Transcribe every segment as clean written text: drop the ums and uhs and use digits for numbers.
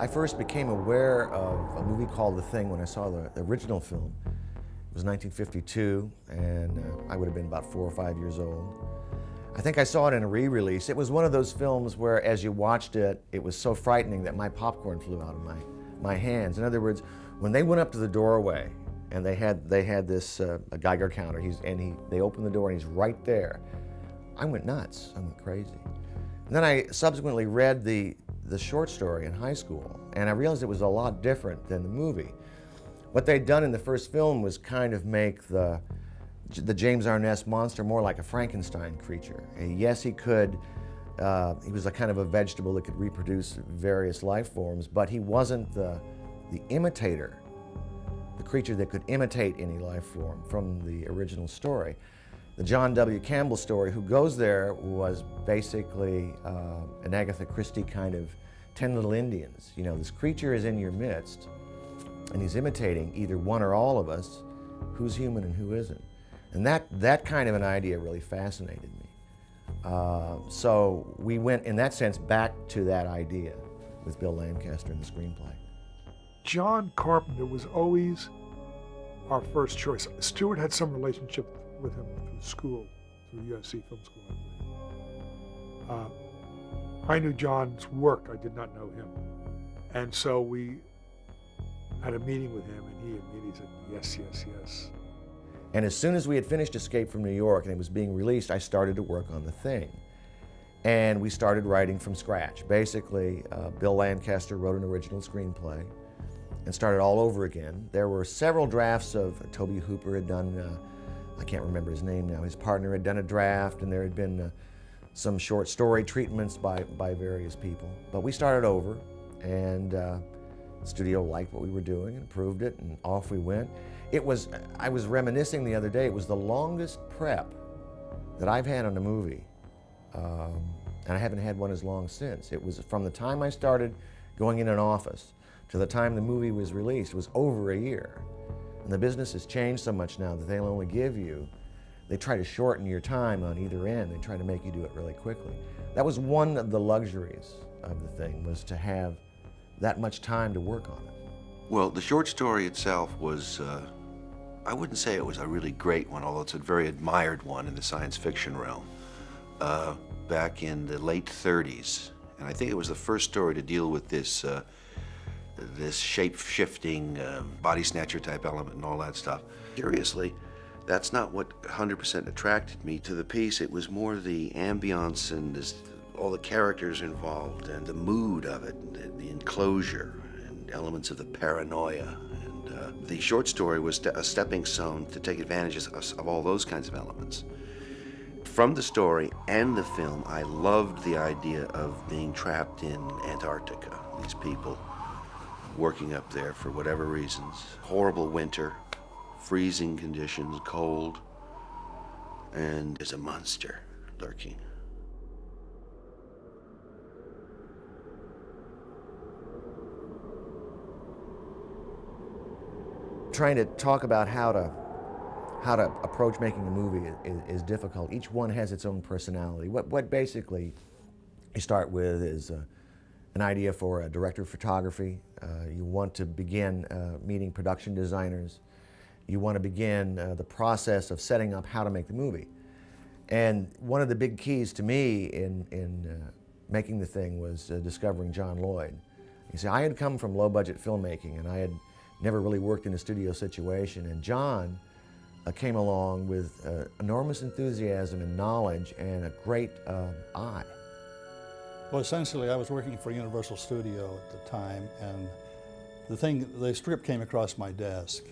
first became aware of a movie called The Thing when I saw the original film. It was 1952, and I would have been about 4 or 5 years old. I think I saw it in a re-release. It was one of those films where, as you watched it, it was so frightening that my popcorn flew out of my hands. In other words, when they went up to the doorway and they had this a Geiger counter, they opened the door and he's right there, I went nuts. I went crazy. And then I subsequently read the short story in high school, and I realized it was a lot different than the movie. What they'd done in the first film was kind of make the James Arness monster more like a Frankenstein creature. And yes, he could, he was a kind of a vegetable that could reproduce various life forms, but he wasn't the imitator, the creature that could imitate any life form from the original story. The John W. Campbell story, Who Goes There, was basically an Agatha Christie kind of 10 Little Indians. You know, this creature is in your midst, and he's imitating either one or all of us, who's human and who isn't. And that kind of an idea really fascinated me. So we went, in that sense, back to that idea with Bill Lancaster in the screenplay. John Carpenter was always our first choice. Stewart had some relationship with him through school, through USC Film School, I believe. I knew John's work, I did not know him. And so we had a meeting with him, and he immediately said, yes, yes, yes. And as soon as we had finished Escape from New York and it was being released, I started to work on The Thing. And we started writing from scratch. Basically, Bill Lancaster wrote an original screenplay and started all over again. There were several drafts of, Toby Hooper had done, I can't remember his name now, his partner had done a draft, and there had been some short story treatments by various people. But we started over, and the studio liked what we were doing and approved it, and off we went. I was reminiscing the other day, it was the longest prep that I've had on a movie, and I haven't had one as long since. It was from the time I started going in an office to the time the movie was released, was over a year. And the business has changed so much now that they'll only give you, they try to shorten your time on either end. They try to make you do it really quickly. That was one of the luxuries of The Thing, was to have that much time to work on it. Well, the short story itself was, I wouldn't say it was a really great one, although it's a very admired one in the science fiction realm, back in the late 30s. And I think it was the first story to deal with this shape-shifting, body snatcher type element and all that stuff. Curiously, that's not what 100% attracted me to the piece. It was more the ambiance and all the characters involved and the mood of it, and the enclosure and elements of the paranoia. And the short story was a stepping stone to take advantage of all those kinds of elements. From the story and the film, I loved the idea of being trapped in Antarctica. These people working up there for whatever reasons. Horrible winter, freezing conditions, cold, and there's a monster lurking. Trying to talk about how to approach making a movie is difficult. Each one has its own personality. What basically you start with is an idea for a director of photography. You want to begin meeting production designers. You want to begin the process of setting up how to make the movie. And one of the big keys to me in making The Thing was discovering John Lloyd. You see, I had come from low-budget filmmaking, and I had never really worked in a studio situation, and John came along with enormous enthusiasm and knowledge and a great eye. Well, essentially, I was working for Universal Studio at the time, and the script came across my desk,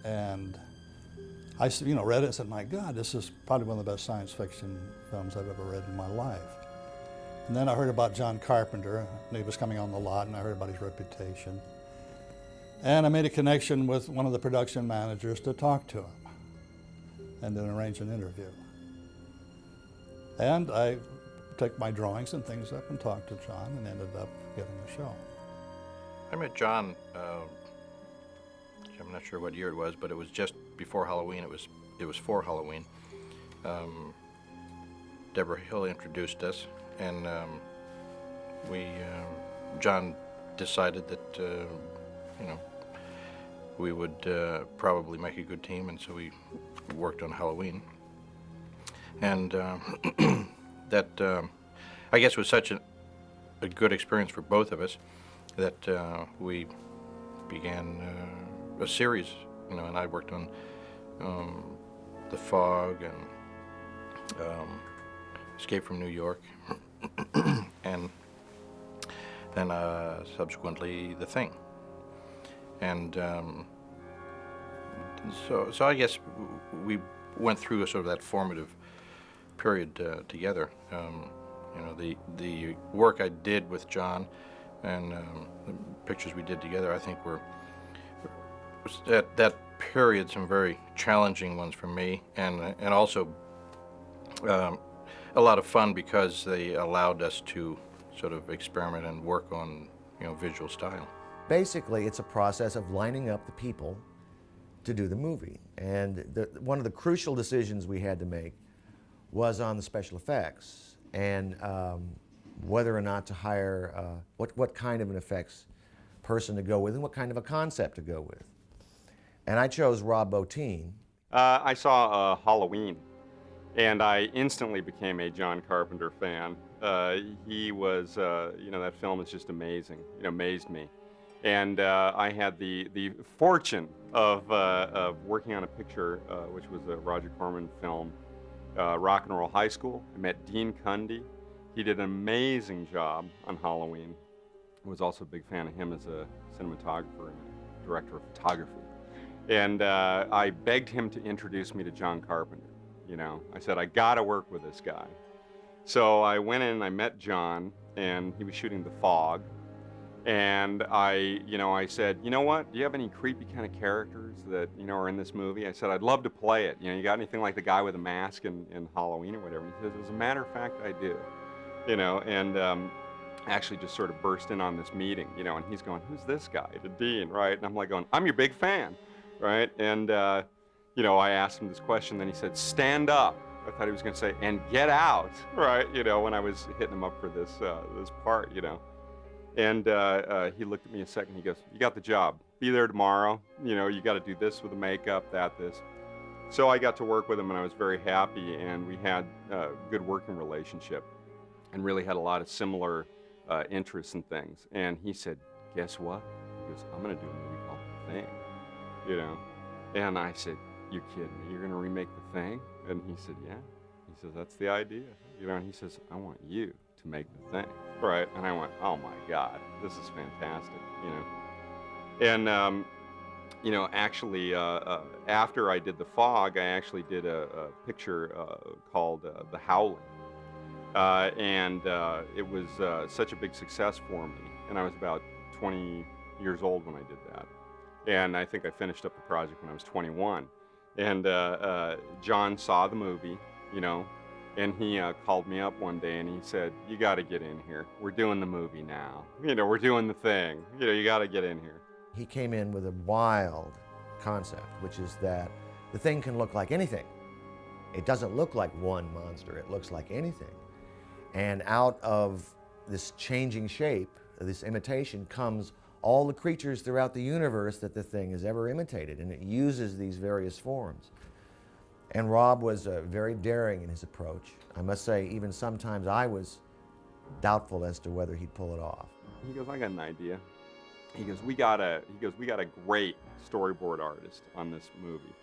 and I read it and said, my God, this is probably one of the best science fiction films I've ever read in my life. And then I heard about John Carpenter, and he was coming on the lot, and I heard about his reputation. And I made a connection with one of the production managers to talk to him and then arrange an interview. And I took my drawings and things up and talked to John and ended up getting the show. I met John, I'm not sure what year it was, but it was just before Halloween. It was for Halloween. Deborah Hill introduced us, and John decided that, you know, we would probably make a good team, and so we worked on Halloween. And that, I guess, was such a good experience for both of us that we began a series, you know, and I worked on The Fog and Escape from New York, and then subsequently The Thing. And so I guess we went through a sort of that formative period together. You know, the work I did with John and the pictures we did together, I think was at that period some very challenging ones for me, and also a lot of fun because they allowed us to sort of experiment and work on, you know, visual style. Basically, it's a process of lining up the people to do the movie. And one of the crucial decisions we had to make was on the special effects and whether or not to hire, what kind of an effects person to go with and what kind of a concept to go with. And I chose Rob Bottin. I saw Halloween, and I instantly became a John Carpenter fan. He was, you know, that film is just amazing. It amazed me. And I had the fortune of working on a picture, which was a Roger Corman film, Rock and Roll High School. I met Dean Cundy. He did an amazing job on Halloween. I was also a big fan of him as a cinematographer and a director of photography. And I begged him to introduce me to John Carpenter. You know, I said, I gotta work with this guy. So I went in and I met John, and he was shooting The Fog. And I said, you know what, do you have any creepy kind of characters that, you know, are in this movie? I said, I'd love to play it. You know, you got anything like the guy with a mask in Halloween or whatever? He says, as a matter of fact, I do. You know, and actually just sort of burst in on this meeting, you know, and he's going, who's this guy? To Dean, right? And I'm like going, I'm your big fan, right? And, you know, I asked him this question, then he said, stand up. I thought he was going to say, and get out, right? You know, when I was hitting him up for this part, you know. And he looked at me a second. He goes, you got the job. Be there tomorrow. You know, you got to do this with the makeup, this. So I got to work with him, and I was very happy, and we had a good working relationship and really had a lot of similar interests and things. And he said, guess what? He goes, I'm going to do a movie called The Thing, you know. And I said, you're kidding me. You're going to remake The Thing? And he said, yeah. He says, that's the idea. You know, and he says, I want you to make The Thing. Right, and I went, oh my God, this is fantastic, you know. And, you know, actually, after I did The Fog, I actually did a picture called The Howling. And it was such a big success for me, and I was about 20 years old when I did that. And I think I finished up the project when I was 21. And John saw the movie, you know, and he called me up one day and he said, you got to get in here. We're doing the movie now. You know, we're doing The Thing. You know, you got to get in here. He came in with a wild concept, which is that the thing can look like anything. It doesn't look like one monster. It looks like anything. And out of this changing shape, this imitation, comes all the creatures throughout the universe that the thing has ever imitated, and it uses these various forms. And Rob was very daring in his approach. I must say, even sometimes I was doubtful as to whether he'd pull it off. He goes, I got an idea. He goes, we got a great storyboard artist on this movie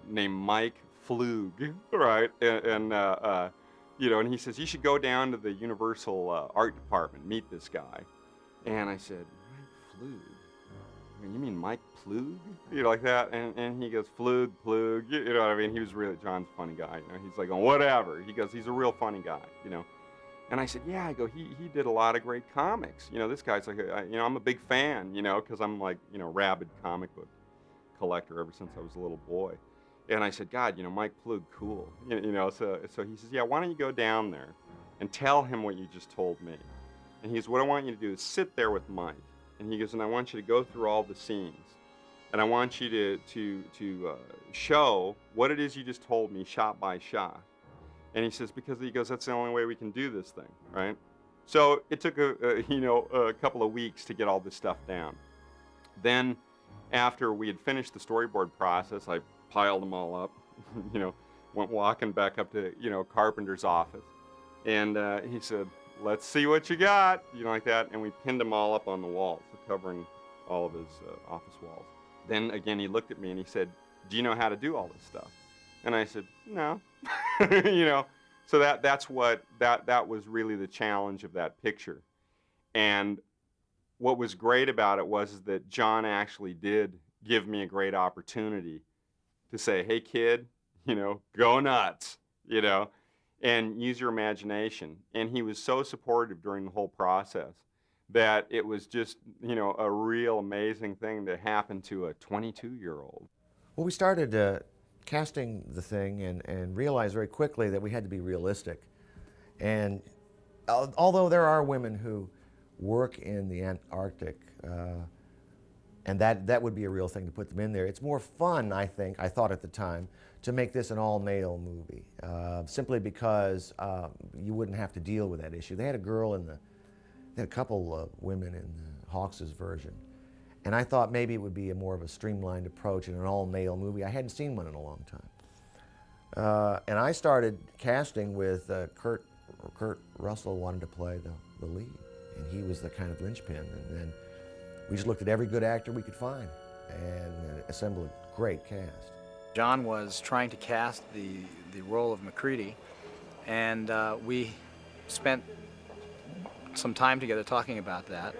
named Mike Flug, right? And you know, and he says, you should go down to the Universal art department, meet this guy. And I said, Mike Flug? You mean Mike Plug? You know, like that. And he goes, Plug. You know what I mean? He was really, John's a funny guy. You know, he's like, oh, whatever. He goes, he's a real funny guy, you know. And I said, yeah, I go, he did a lot of great comics. You know, this guy's like, you know, I'm a big fan, you know, because I'm like, you know, rabid comic book collector ever since I was a little boy. And I said, God, you know, Mike Plug, cool. You know, so he says, yeah, why don't you go down there and tell him what you just told me? And he goes, what I want you to do is sit there with Mike. And he goes, and I want you to go through all the scenes. And I want you to show what it is you just told me shot by shot. And he says, because he goes, that's the only way we can do this thing, right? So it took a couple of weeks to get all this stuff down. Then, after we had finished the storyboard process, I piled them all up, went walking back up to, Carpenter's office. And he said, "Let's see what you got," like that. And we pinned them all up on the walls, covering all of his office walls. Then again, he looked at me and he said, "Do you know how to do all this stuff?" And I said, "No." So that was really the challenge of that picture. And what was great about it was that John actually did give me a great opportunity to say, "Hey kid, go nuts, and use your imagination." And he was so supportive during the whole process that it was just, a real amazing thing to happen to a 22-year-old. Well, we started casting the thing and realized very quickly that we had to be realistic. And although there are women who work in the Antarctic, and that would be a real thing to put them in there, it's more fun, I thought at the time, to make this an all-male movie, simply because you wouldn't have to deal with that issue. They had a couple of women in Hawks's version, and I thought maybe it would be more of a streamlined approach in an all-male movie. I hadn't seen one in a long time. And I started casting with Kurt Russell wanted to play the lead, and he was the kind of linchpin. And then we just looked at every good actor we could find and assembled a great cast. John was trying to cast the role of MacReady, and we spent some time together talking about that,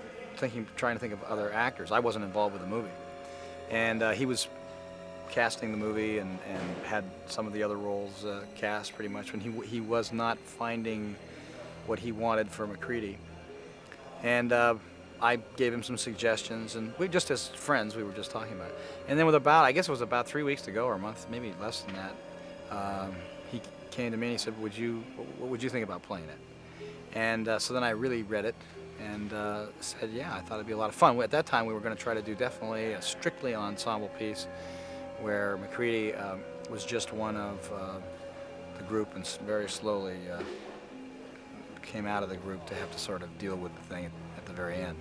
trying to think of other actors. I wasn't involved with the movie, and he was casting the movie and had some of the other roles cast pretty much when he was not finding what he wanted for MacReady. And I gave him some suggestions, and we just as friends, we were just talking about it. And then I guess it was about 3 weeks to go, or a month, maybe less than that, he came to me and he said, what would you think about playing it? And so then I really read it and said, yeah, I thought it'd be a lot of fun. At that time, we were going to try to do definitely a strictly ensemble piece where MacReady was just one of the group and very slowly came out of the group to have to sort of deal with the thing at the very end.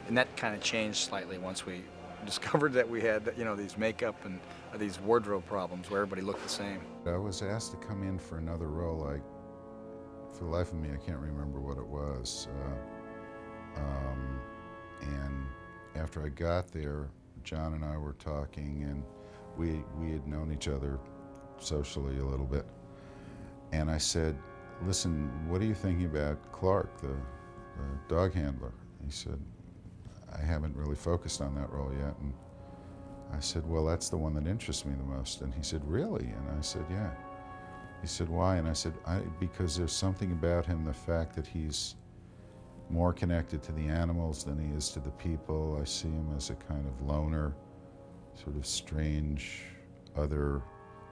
And that kind of changed slightly once we discovered that we had, these makeup and these wardrobe problems where everybody looked the same. I was asked to come in for another role. For the life of me, I can't remember what it was. And after I got there, John and I were talking, and we had known each other socially a little bit. And I said, "Listen, what are you thinking about Clark, the dog handler?" He said, "I haven't really focused on that role yet." And I said, "Well, that's the one that interests me the most." And he said, "Really?" And I said, "Yeah." He said, "Why?" And I said, because there's something about him, the fact that he's more connected to the animals than he is to the people. I see him as a kind of loner, sort of strange other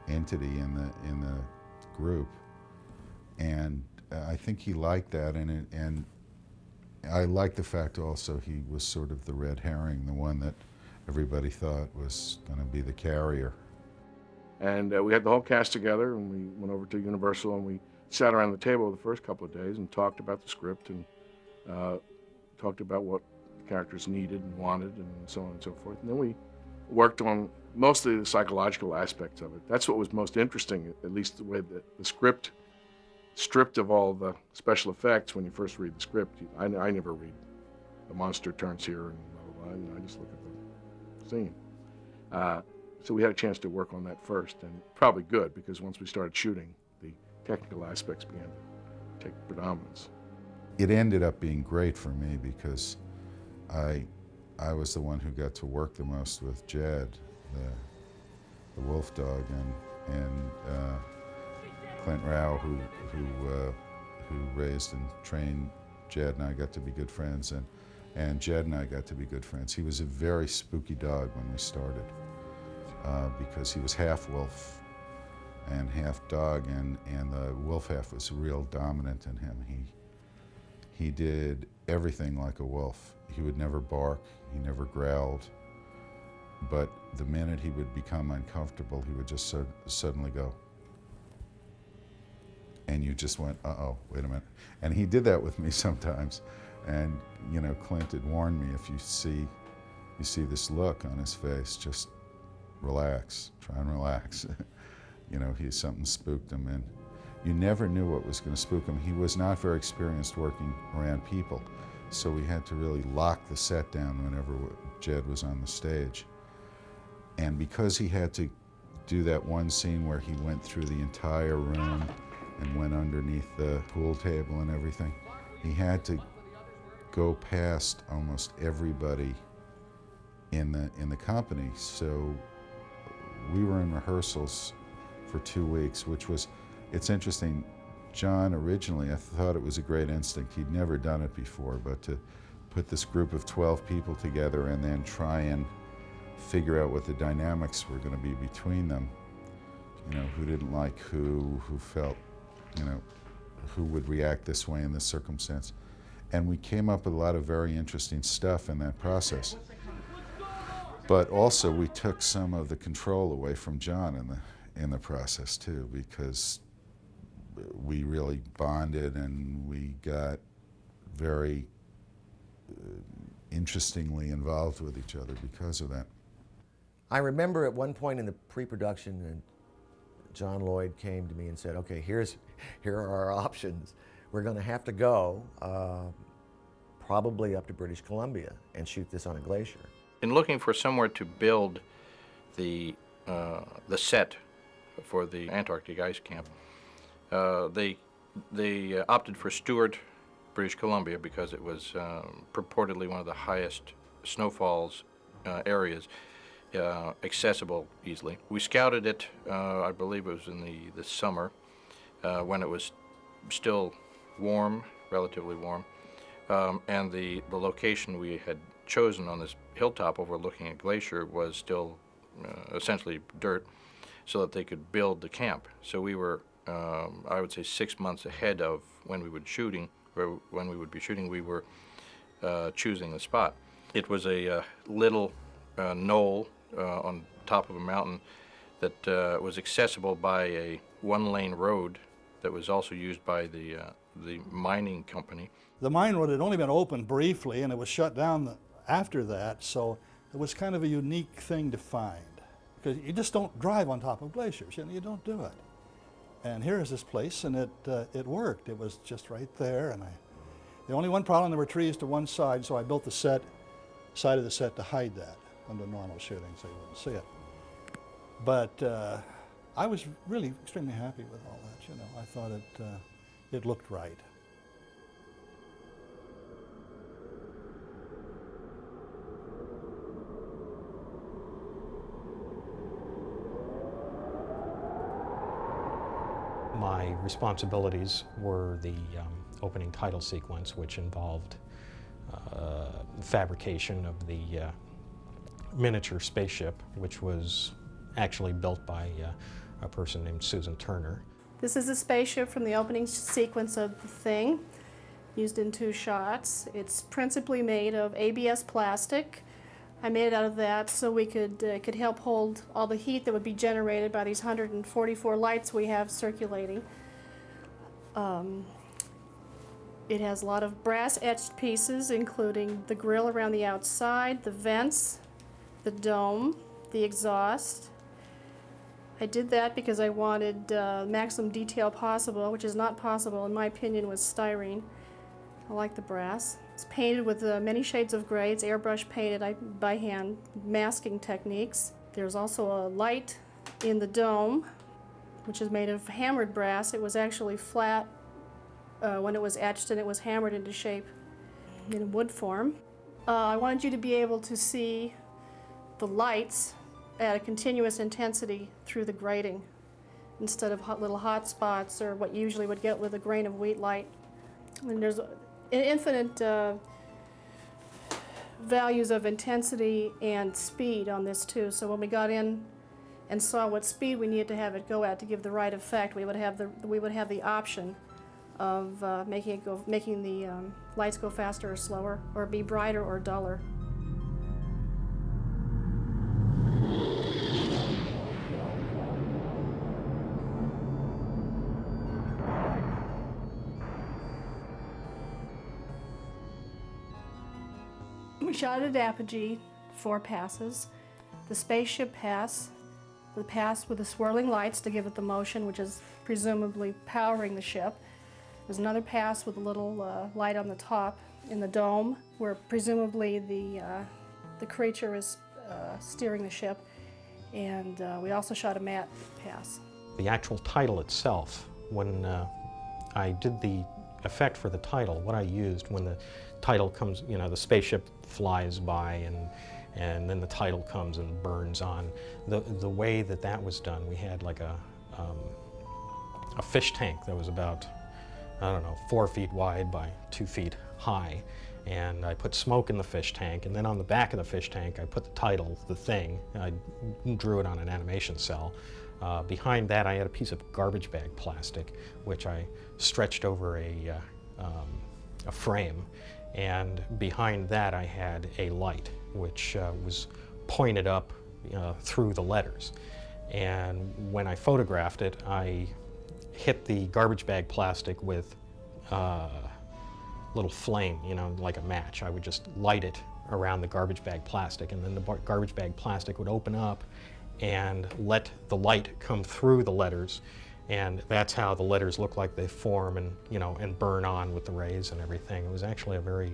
entity in the group. And I think he liked that, and I liked the fact also he was sort of the red herring, the one that everybody thought was going to be the carrier. And we had the whole cast together, and we went over to Universal, and we sat around the table the first couple of days and talked about the script and talked about what the characters needed and wanted and so on and so forth. And then we worked on mostly the psychological aspects of it. That's what was most interesting, at least the way that the script, stripped of all the special effects when you first read the script. I never read the monster turns here and blah, blah, blah. I just look at the scene. So we had a chance to work on that first, and probably good, because once we started shooting, the technical aspects began to take predominance. It ended up being great for me because I was the one who got to work the most with Jed, the wolf dog, and Clint Rao, who raised and trained Jed, and I got to be good friends, and Jed and I got to be good friends. He was a very spooky dog when we started, because he was half wolf and half dog, and the wolf half was real dominant in him. He did everything like a wolf. He would never bark, he never growled, but the minute he would become uncomfortable, he would just suddenly go. and you just went, uh-oh, wait a minute. And he did that with me sometimes. And, you know, Clint had warned me, if you see this look on his face, just relax, try and relax. You know, something spooked him, and you never knew what was going to spook him. He was not very experienced working around people, so we had to really lock the set down whenever Jed was on the stage. And because he had to do that one scene where he went through the entire room and went underneath the pool table and everything, he had to go past almost everybody in the company. So we were in rehearsals for 2 weeks, which was, it's interesting, John originally, I thought it was a great instinct. He'd never done it before, but to put this group of 12 people together and then try and figure out what the dynamics were going to be between them, you know, who didn't like who felt, you know, who would react this way in this circumstance. And we came up with a lot of very interesting stuff in that process. But also we took some of the control away from John in the process too, because we really bonded and we got very interestingly involved with each other because of that. I remember at one point in the pre-production, John Lloyd came to me and said, okay, here are our options. We're going to have to go probably up to British Columbia and shoot this on a glacier. In looking for somewhere to build the set for the Antarctic ice camp, they opted for Stewart, British Columbia, because it was purportedly one of the highest snowfalls areas, accessible easily. We scouted it, I believe it was in the summer, when it was still warm, relatively warm, and the location we had chosen on this hilltop overlooking a glacier was still essentially dirt, so that they could build the camp. So we were, I would say, 6 months ahead of when we would be shooting. We were choosing the spot. It was a little knoll on top of a mountain that was accessible by a one-lane road that was also used by the mining company. The mine road had only been opened briefly, and it was shut down after that, so it was kind of a unique thing to find, because you just don't drive on top of glaciers, you know, you don't do it. And here is this place, and it worked. It was just right there, and the only one problem, there were trees to one side, so I built the side of the set to hide that under normal shooting, so you wouldn't see it. But I was really extremely happy with all that, you know. I thought it looked right. My responsibilities were the opening title sequence, which involved fabrication of the miniature spaceship, which was actually built by a person named Susan Turner. This is a spaceship from the opening sequence of The Thing, used in 2 shots. It's principally made of ABS plastic. I made it out of that so we could help hold all the heat that would be generated by these 144 lights we have circulating. It has a lot of brass etched pieces, including the grill around the outside, the vents, the dome, the exhaust. I did that because I wanted maximum detail possible, which is not possible, in my opinion, with styrene. I like the brass. It's painted with many shades of gray. It's airbrush painted by hand, masking techniques. There's also a light in the dome, which is made of hammered brass. It was actually flat when it was etched, and it was hammered into shape in wood form. I wanted you to be able to see the lights at a continuous intensity through the grating, instead of little hot spots or what you usually would get with a grain of wheat light. And there's infinite values of intensity and speed on this too. So when we got in and saw what speed we needed to have it go at to give the right effect, we would have the option of making the lights go faster or slower, or be brighter or duller. We shot at Apogee, 4 passes. The spaceship pass, the pass with the swirling lights to give it the motion, which is presumably powering the ship. There's another pass with a little light on the top in the dome, where presumably the creature is steering the ship. And we also shot a matte pass. The actual title itself, when I did the effect for the title, what I used when the title comes, you know, the spaceship flies by and then the title comes and burns on, the way that that was done, we had like a fish tank that was about, I don't know, 4 feet wide by 2 feet high. And I put smoke in the fish tank, and then on the back of the fish tank I put the title, The Thing. I drew it on an animation cell. Behind that I had a piece of garbage bag plastic, which I stretched over a frame. And behind that I had a light, which was pointed up through the letters. And when I photographed it, I hit the garbage bag plastic with little flame, you know, like a match. I would just light it around the garbage bag plastic, and then the garbage bag plastic would open up and let the light come through the letters, and that's how the letters look like they form and, you know, and burn on with the rays and everything. It was actually a very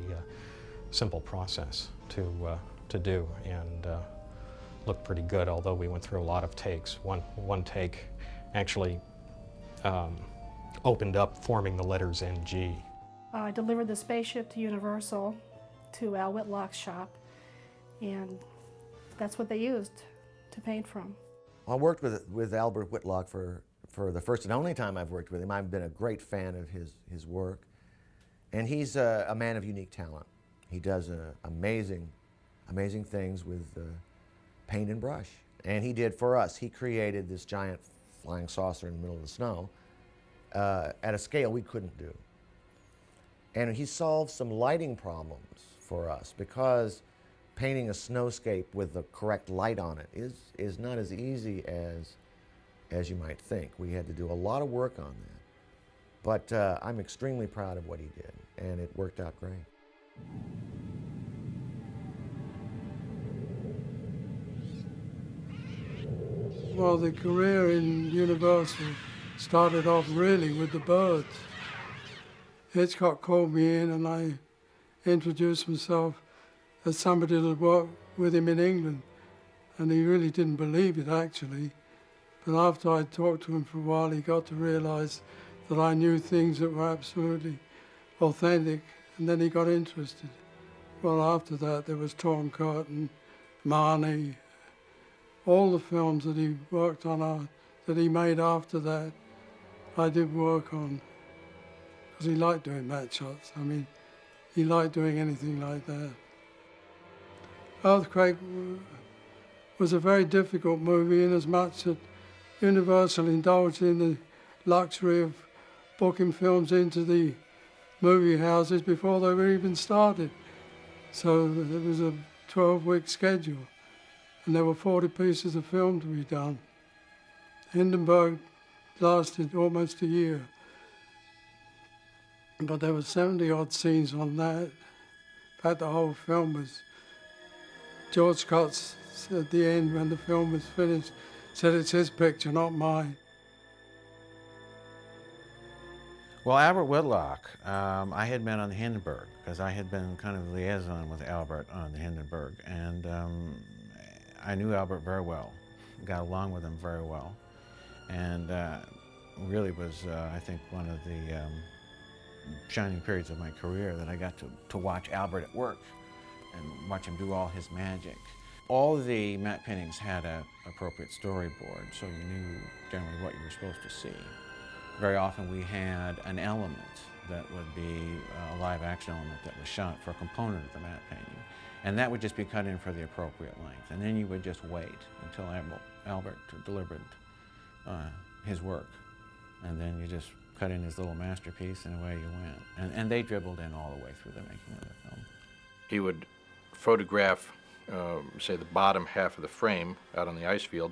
simple process to do, and looked pretty good, although we went through a lot of takes. One take actually opened up forming the letters NG. I delivered the spaceship to Universal, to Al Whitlock's shop, and that's what they used to paint from. I worked with Albert Whitlock for the first and only time I've worked with him. I've been a great fan of his work, and he's a man of unique talent. He does amazing things with paint and brush. And he did for us. He created this giant flying saucer in the middle of the snow at a scale we couldn't do. And he solved some lighting problems for us, because painting a snowscape with the correct light on it is not as easy as you might think. We had to do a lot of work on that. But I'm extremely proud of what he did, and it worked out great. Well, the career in Universal started off really with the birds. Hitchcock called me in, and I introduced myself as somebody that had worked with him in England, and he really didn't believe it, actually. But after I talked to him for a while, he got to realize that I knew things that were absolutely authentic, and then he got interested. Well, after that, there was Torn Curtain, Marnie, all the films that he worked on, that he made after that, I did work on. Because he liked doing matte shots. I mean, he liked doing anything like that. Earthquake was a very difficult movie, in as much that Universal indulged in the luxury of booking films into the movie houses before they were even started. So there was a 12-week schedule, and there were 40 pieces of film to be done. Hindenburg lasted almost a year. But there were 70-odd scenes on that. In fact, the whole film was... George Scott, at the end, when the film was finished, said it's his picture, not mine. Well, Albert Whitlock, I had met on the Hindenburg, because I had been kind of liaison with Albert on the Hindenburg, and I knew Albert very well, got along with him very well, and really was, I think, one of the shining periods of my career that I got to watch Albert at work and watch him do all his magic. All the matte paintings had an appropriate storyboard, so you knew generally what you were supposed to see. Very often we had an element that would be a live action element that was shot for a component of the matte painting, and that would just be cut in for the appropriate length, and then you would just wait until Albert delivered his work, and then you just cut in his little masterpiece, and away you went. And they dribbled in all the way through the making of the film. He would photograph, say, the bottom half of the frame out on the ice field,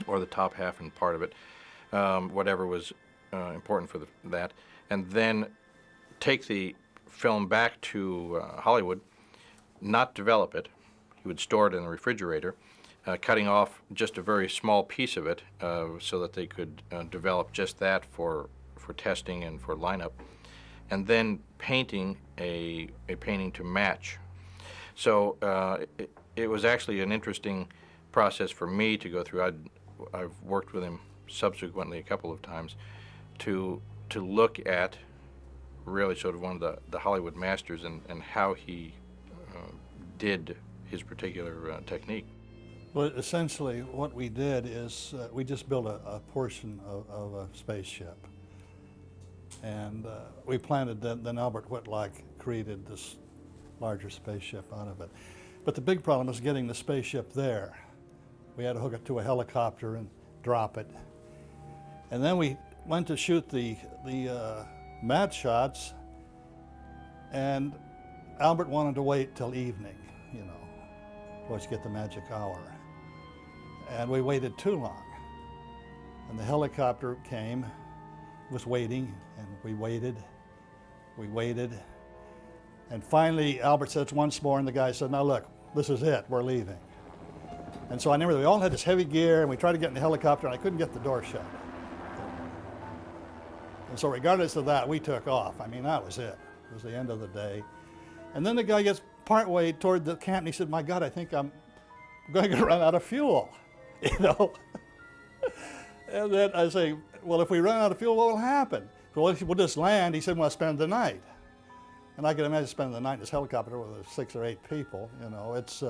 or the top half and part of it, whatever was important for that, and then take the film back to Hollywood, not develop it. He would store it in the refrigerator, cutting off just a very small piece of it so that they could develop just that for testing and for lineup, and then painting a painting to match. So it was actually an interesting process for me to go through. I've worked with him subsequently a couple of times to look at really sort of one of the Hollywood masters and how he did his particular technique. Well, essentially what we did is we just built a portion of a spaceship. And we planned it, then Albert Whitlock created this larger spaceship out of it. But the big problem was getting the spaceship there. We had to hook it to a helicopter and drop it. And then we went to shoot the mat shots, and Albert wanted to wait till evening, you know, was to get the magic hour. And we waited too long. And the helicopter came, was waiting, and we waited. And finally, Albert said once more, and the guy said, "Now look, this is it, we're leaving." And so I remember we all had this heavy gear, and we tried to get in the helicopter, and I couldn't get the door shut. And so regardless of that, we took off. I mean, that was it. It was the end of the day. And then the guy gets partway toward the camp, and he said, "My God, I think I'm going to run out of fuel," you know. And then I say, "Well, if we run out of fuel, what will happen?" "Well, we'll just land." He said, "Well, spend the night." And I can imagine spending the night in this helicopter with 6 or 8 people, you know. It's,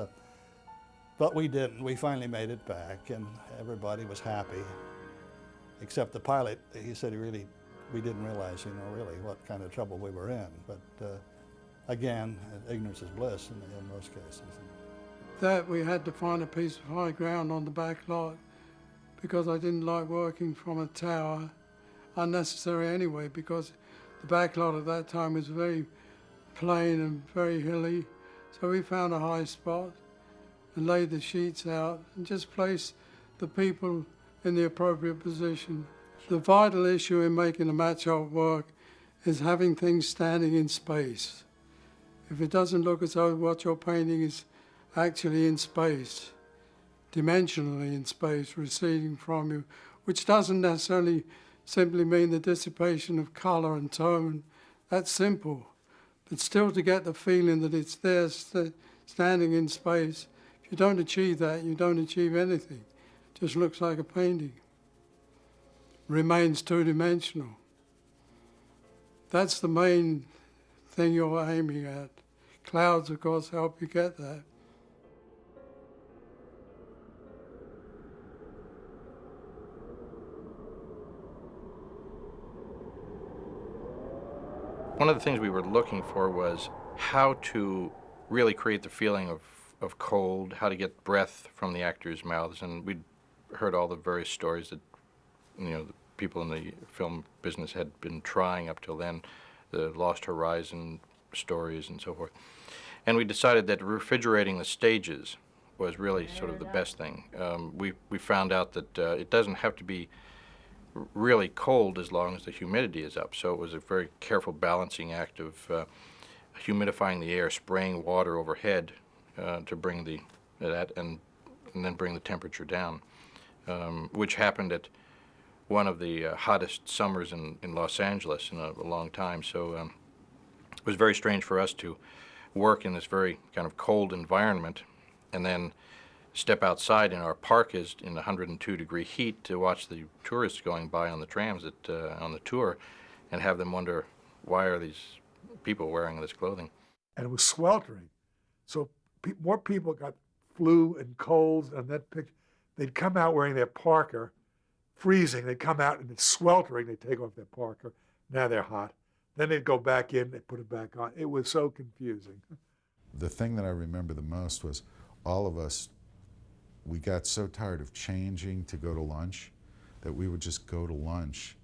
but we didn't. We finally made it back, and everybody was happy, except the pilot. He said we didn't realize, you know, really what kind of trouble we were in. But again, ignorance is bliss in most cases. That we had to find a piece of high ground on the back lot, because I didn't like working from a tower, unnecessary anyway, because the back lot at that time was very plain and very hilly. So we found a high spot and laid the sheets out and just placed the people in the appropriate position. The vital issue in making a mat shop work is having things standing in space. If it doesn't look as though what you're painting is actually in space, dimensionally in space, receding from you, which doesn't necessarily simply mean the dissipation of color and tone. That's simple. But still, to get the feeling that it's there standing in space, if you don't achieve that, you don't achieve anything. It just looks like a painting. Remains two-dimensional. That's the main thing you're aiming at. Clouds, of course, help you get that. One of the things we were looking for was how to really create the feeling of cold, how to get breath from the actors' mouths. And we'd heard all the various stories that, you know, the people in the film business had been trying up till then, the Lost Horizon stories and so forth. And we decided that refrigerating the stages was really sort of the best thing. We found out that it doesn't have to be really cold as long as the humidity is up. So it was a very careful balancing act of humidifying the air, spraying water overhead to bring that and then bring the temperature down, which happened at one of the hottest summers in Los Angeles in a long time. So it was very strange for us to work in this very kind of cold environment and then step outside in our park is in 102-degree heat to watch the tourists going by on the trams on the tour and have them wonder, why are these people wearing this clothing? And it was sweltering. So more people got flu and colds, and they'd come out wearing their parka, freezing. They'd come out and it's sweltering. They'd take off their parka. Now they're hot. Then they'd go back in, they'd put it back on. It was so confusing. The thing that I remember the most was all of us, we got so tired of changing to go to lunch that we would just go to lunch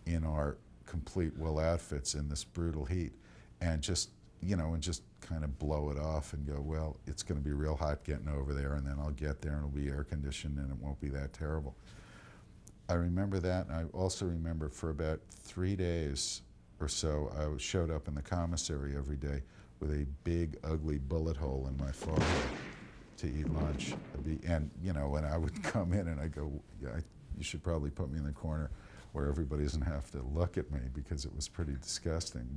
in our complete wool outfits in this brutal heat and just, you know, and just kind of blow it off and go, well, it's going to be real hot getting over there, and then I'll get there and it'll be air conditioned and it won't be that terrible. I remember that, and I also remember for about 3 days or so, I showed up in the commissary every day with a big, ugly bullet hole in my forehead to eat lunch. And, you know, when I would come in and I go, yeah, you should probably put me in the corner where everybody doesn't have to look at me, because it was pretty disgusting.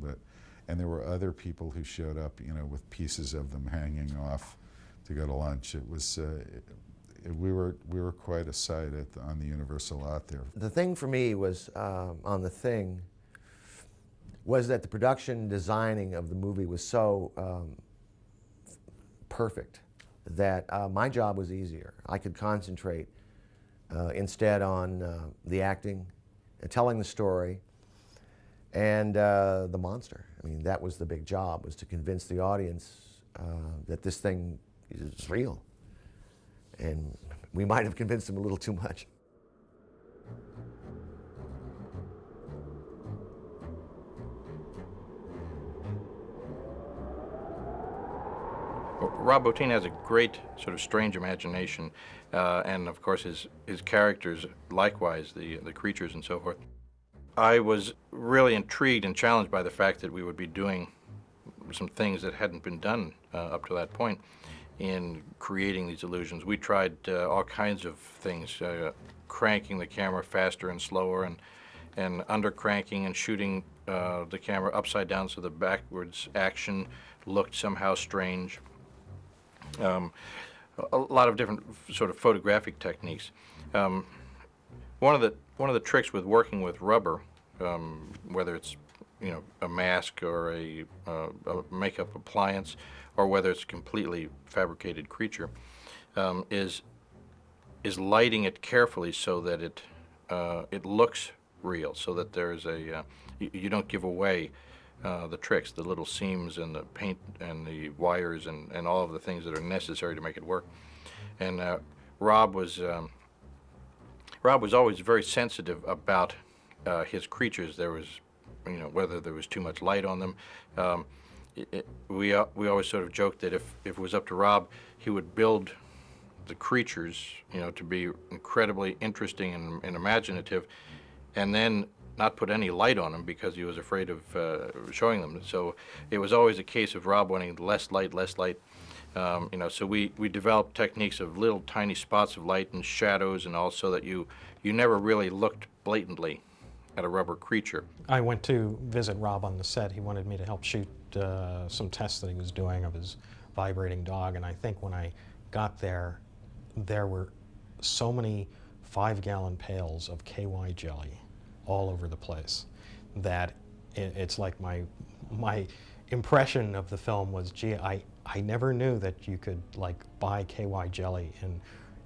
And there were other people who showed up, you know, with pieces of them hanging off to go to lunch. It was, we were quite a sight on the Universal lot there. The thing for me was, on The Thing, was that the production designing of the movie was so perfect that my job was easier. I could concentrate instead on the acting, telling the story, and the monster. I mean, that was the big job, was to convince the audience that this thing is real. And we might have convinced them a little too much. Rob Bottin has a great sort of strange imagination, and of course his characters likewise, the creatures and so forth. I was really intrigued and challenged by the fact that we would be doing some things that hadn't been done up to that point in creating these illusions. We tried all kinds of things, cranking the camera faster and slower, and under cranking and shooting the camera upside down so the backwards action looked somehow strange. A lot of different sort of photographic techniques. One of the tricks with working with rubber, whether it's, you know, a mask or a makeup appliance, or whether it's a completely fabricated creature, is lighting it carefully so that it looks real, so that there's you don't give away the tricks, the little seams and the paint and the wires and all of the things that are necessary to make it work. And Rob was always very sensitive about his creatures. There was, you know, whether there was too much light on them. We always sort of joked that if it was up to Rob, he would build the creatures, you know, to be incredibly interesting and imaginative, and then not put any light on them because he was afraid of showing them. So it was always a case of Rob wanting less light. You know, so we developed techniques of little tiny spots of light and shadows and all, so that you never really looked blatantly at a rubber creature. I went to visit Rob on the set. He wanted me to help shoot some tests that he was doing of his vibrating dog, and I think when I got there, there were so many 5-gallon pails of KY jelly all over the place that it's like my impression of the film was, gee, I never knew that you could like buy KY jelly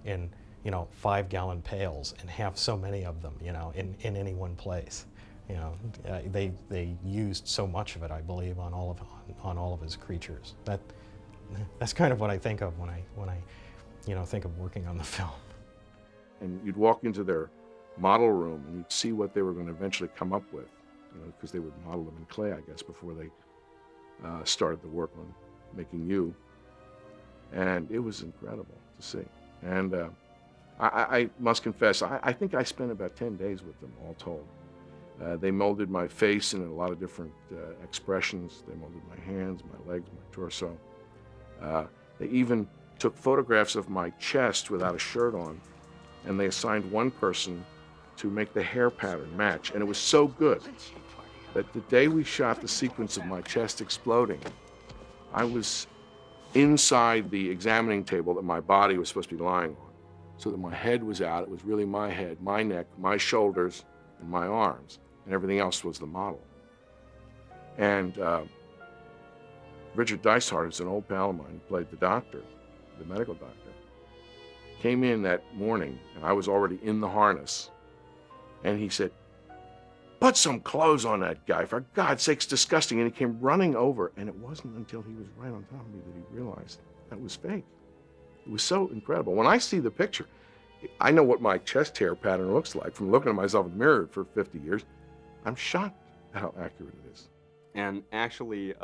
in you know 5-gallon pails and have so many of them, you know, in any one place. You know, they used so much of it, I believe, on all of his creatures. That's kind of what I think of when I you know, think of working on the film. And you'd walk into their model room and you'd see what they were going to eventually come up with, you know, because they would model them in clay, I guess, before they started the work on making you. And it was incredible to see. And I must confess, I think I spent about 10 days with them, all told. They molded my face in a lot of different expressions. They molded my hands, my legs, my torso. They even took photographs of my chest without a shirt on, and they assigned one person to make the hair pattern match. And it was so good that the day we shot the sequence of my chest exploding, I was inside the examining table that my body was supposed to be lying on, so that my head was out. It was really my head, my neck, my shoulders, and my arms, and everything else was the model. And Richard Dysart is an old pal of mine who played the doctor, the medical doctor, came in that morning, and I was already in the harness, and he said, "Put some clothes on that guy, for God's sake, it's disgusting." And he came running over, and it wasn't until he was right on top of me that he realized that was fake. It was so incredible. When I see the picture, I know what my chest hair pattern looks like from looking at myself in the mirror for 50 years. I'm shocked at how accurate it is. And actually,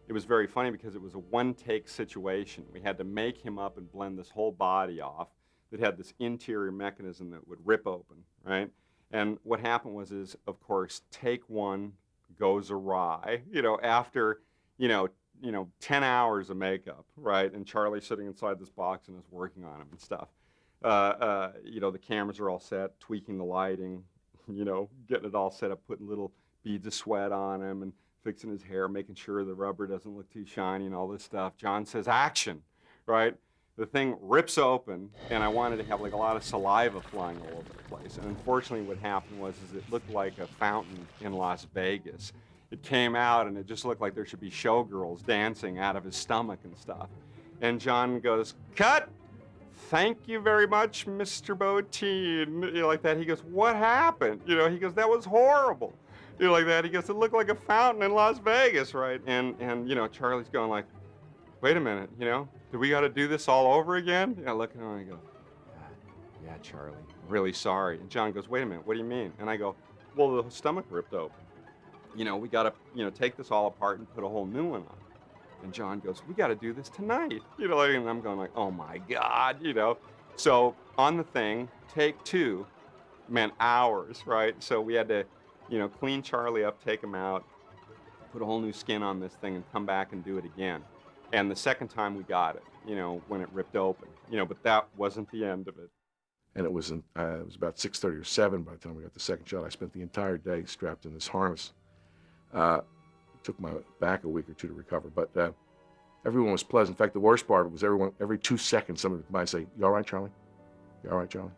it was very funny because it was a one-take situation. We had to make him up and blend this whole body off that had this interior mechanism that would rip open, right? And what happened was, of course, take one goes awry. You know, after, you know, 10 hours of makeup, right? And Charlie's sitting inside this box and is working on him and stuff. The cameras are all set, tweaking the lighting, getting it all set up, putting little beads of sweat on him and fixing his hair, making sure the rubber doesn't look too shiny and all this stuff. John says, action, right? The thing rips open, and I wanted to have like a lot of saliva flying all over the place. And unfortunately what happened was it looked like a fountain in Las Vegas. It came out and it just looked like there should be showgirls dancing out of his stomach and stuff. And John goes, cut! Thank you very much, Mr. Bottin. Like that. He goes, what happened? He goes, that was horrible. Like that. He goes, it looked like a fountain in Las Vegas, right? And Charlie's going like, wait a minute, do we got to do this all over again? I look at him and I go, yeah, Charlie, I'm really sorry. And John goes, wait a minute, what do you mean? And I go, well, the stomach ripped open. We got to, take this all apart and put a whole new one on. And John goes, we got to do this tonight. And I'm going like, oh my God, So on the thing, take 2 meant hours, right? So we had to, clean Charlie up, take him out, put a whole new skin on this thing and come back and do it again. And the second time we got it, when it ripped open, but that wasn't the end of it. And it was about 6:30 or 7 by the time we got the second shot. I spent the entire day strapped in this harness. It took my back a week or 2 to recover, but everyone was pleasant. In fact, the worst part was every 2 seconds, somebody would come by and say, you all right, Charlie? You all right, Charlie?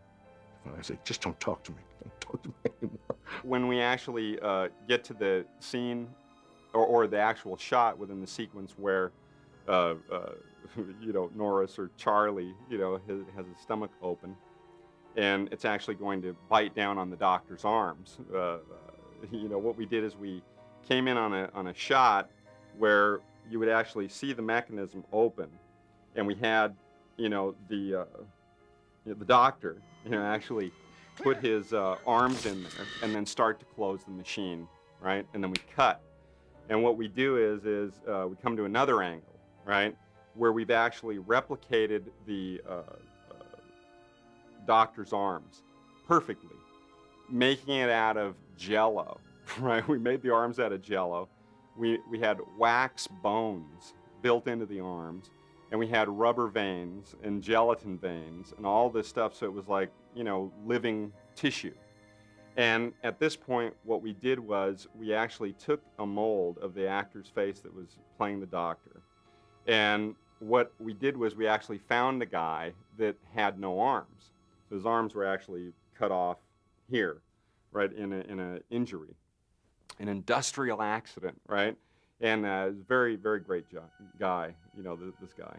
And I say, just don't talk to me. Don't talk to me anymore. When we actually get to the scene or the actual shot within the sequence where, Norris or Charlie, has his stomach open, and it's actually going to bite down on the doctor's arms. What we did is we came in on a shot where you would actually see the mechanism open, and we had, the doctor, actually put his arms in there and then start to close the machine, right? And then we cut. And what we do is we come to another angle, right, where we've actually replicated the doctor's arms perfectly, making it out of Jell-O, right? We made the arms out of Jell-O. We had wax bones built into the arms, and we had rubber veins and gelatin veins and all this stuff, so it was like, living tissue. And at this point, what we did was we actually took a mold of the actor's face that was playing the doctor. And what we did was we actually found a guy that had no arms. So his arms were actually cut off here, right, in an injury, an industrial accident, right? And very, very great guy, this guy.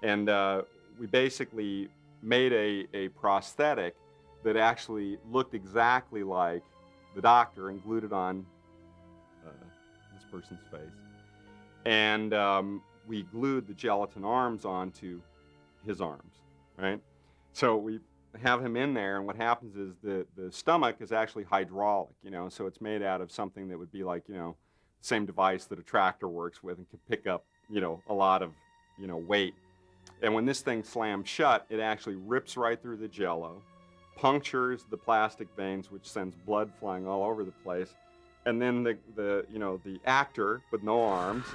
And we basically made a prosthetic that actually looked exactly like the doctor and glued it on this person's face. And we glued the gelatin arms onto his arms, right? So we have him in there, and what happens is the stomach is actually hydraulic, so it's made out of something that would be like, the same device that a tractor works with and can pick up, a lot of, weight. And when this thing slams shut, it actually rips right through the Jell-O, punctures the plastic veins, which sends blood flying all over the place. And then the actor with no arms,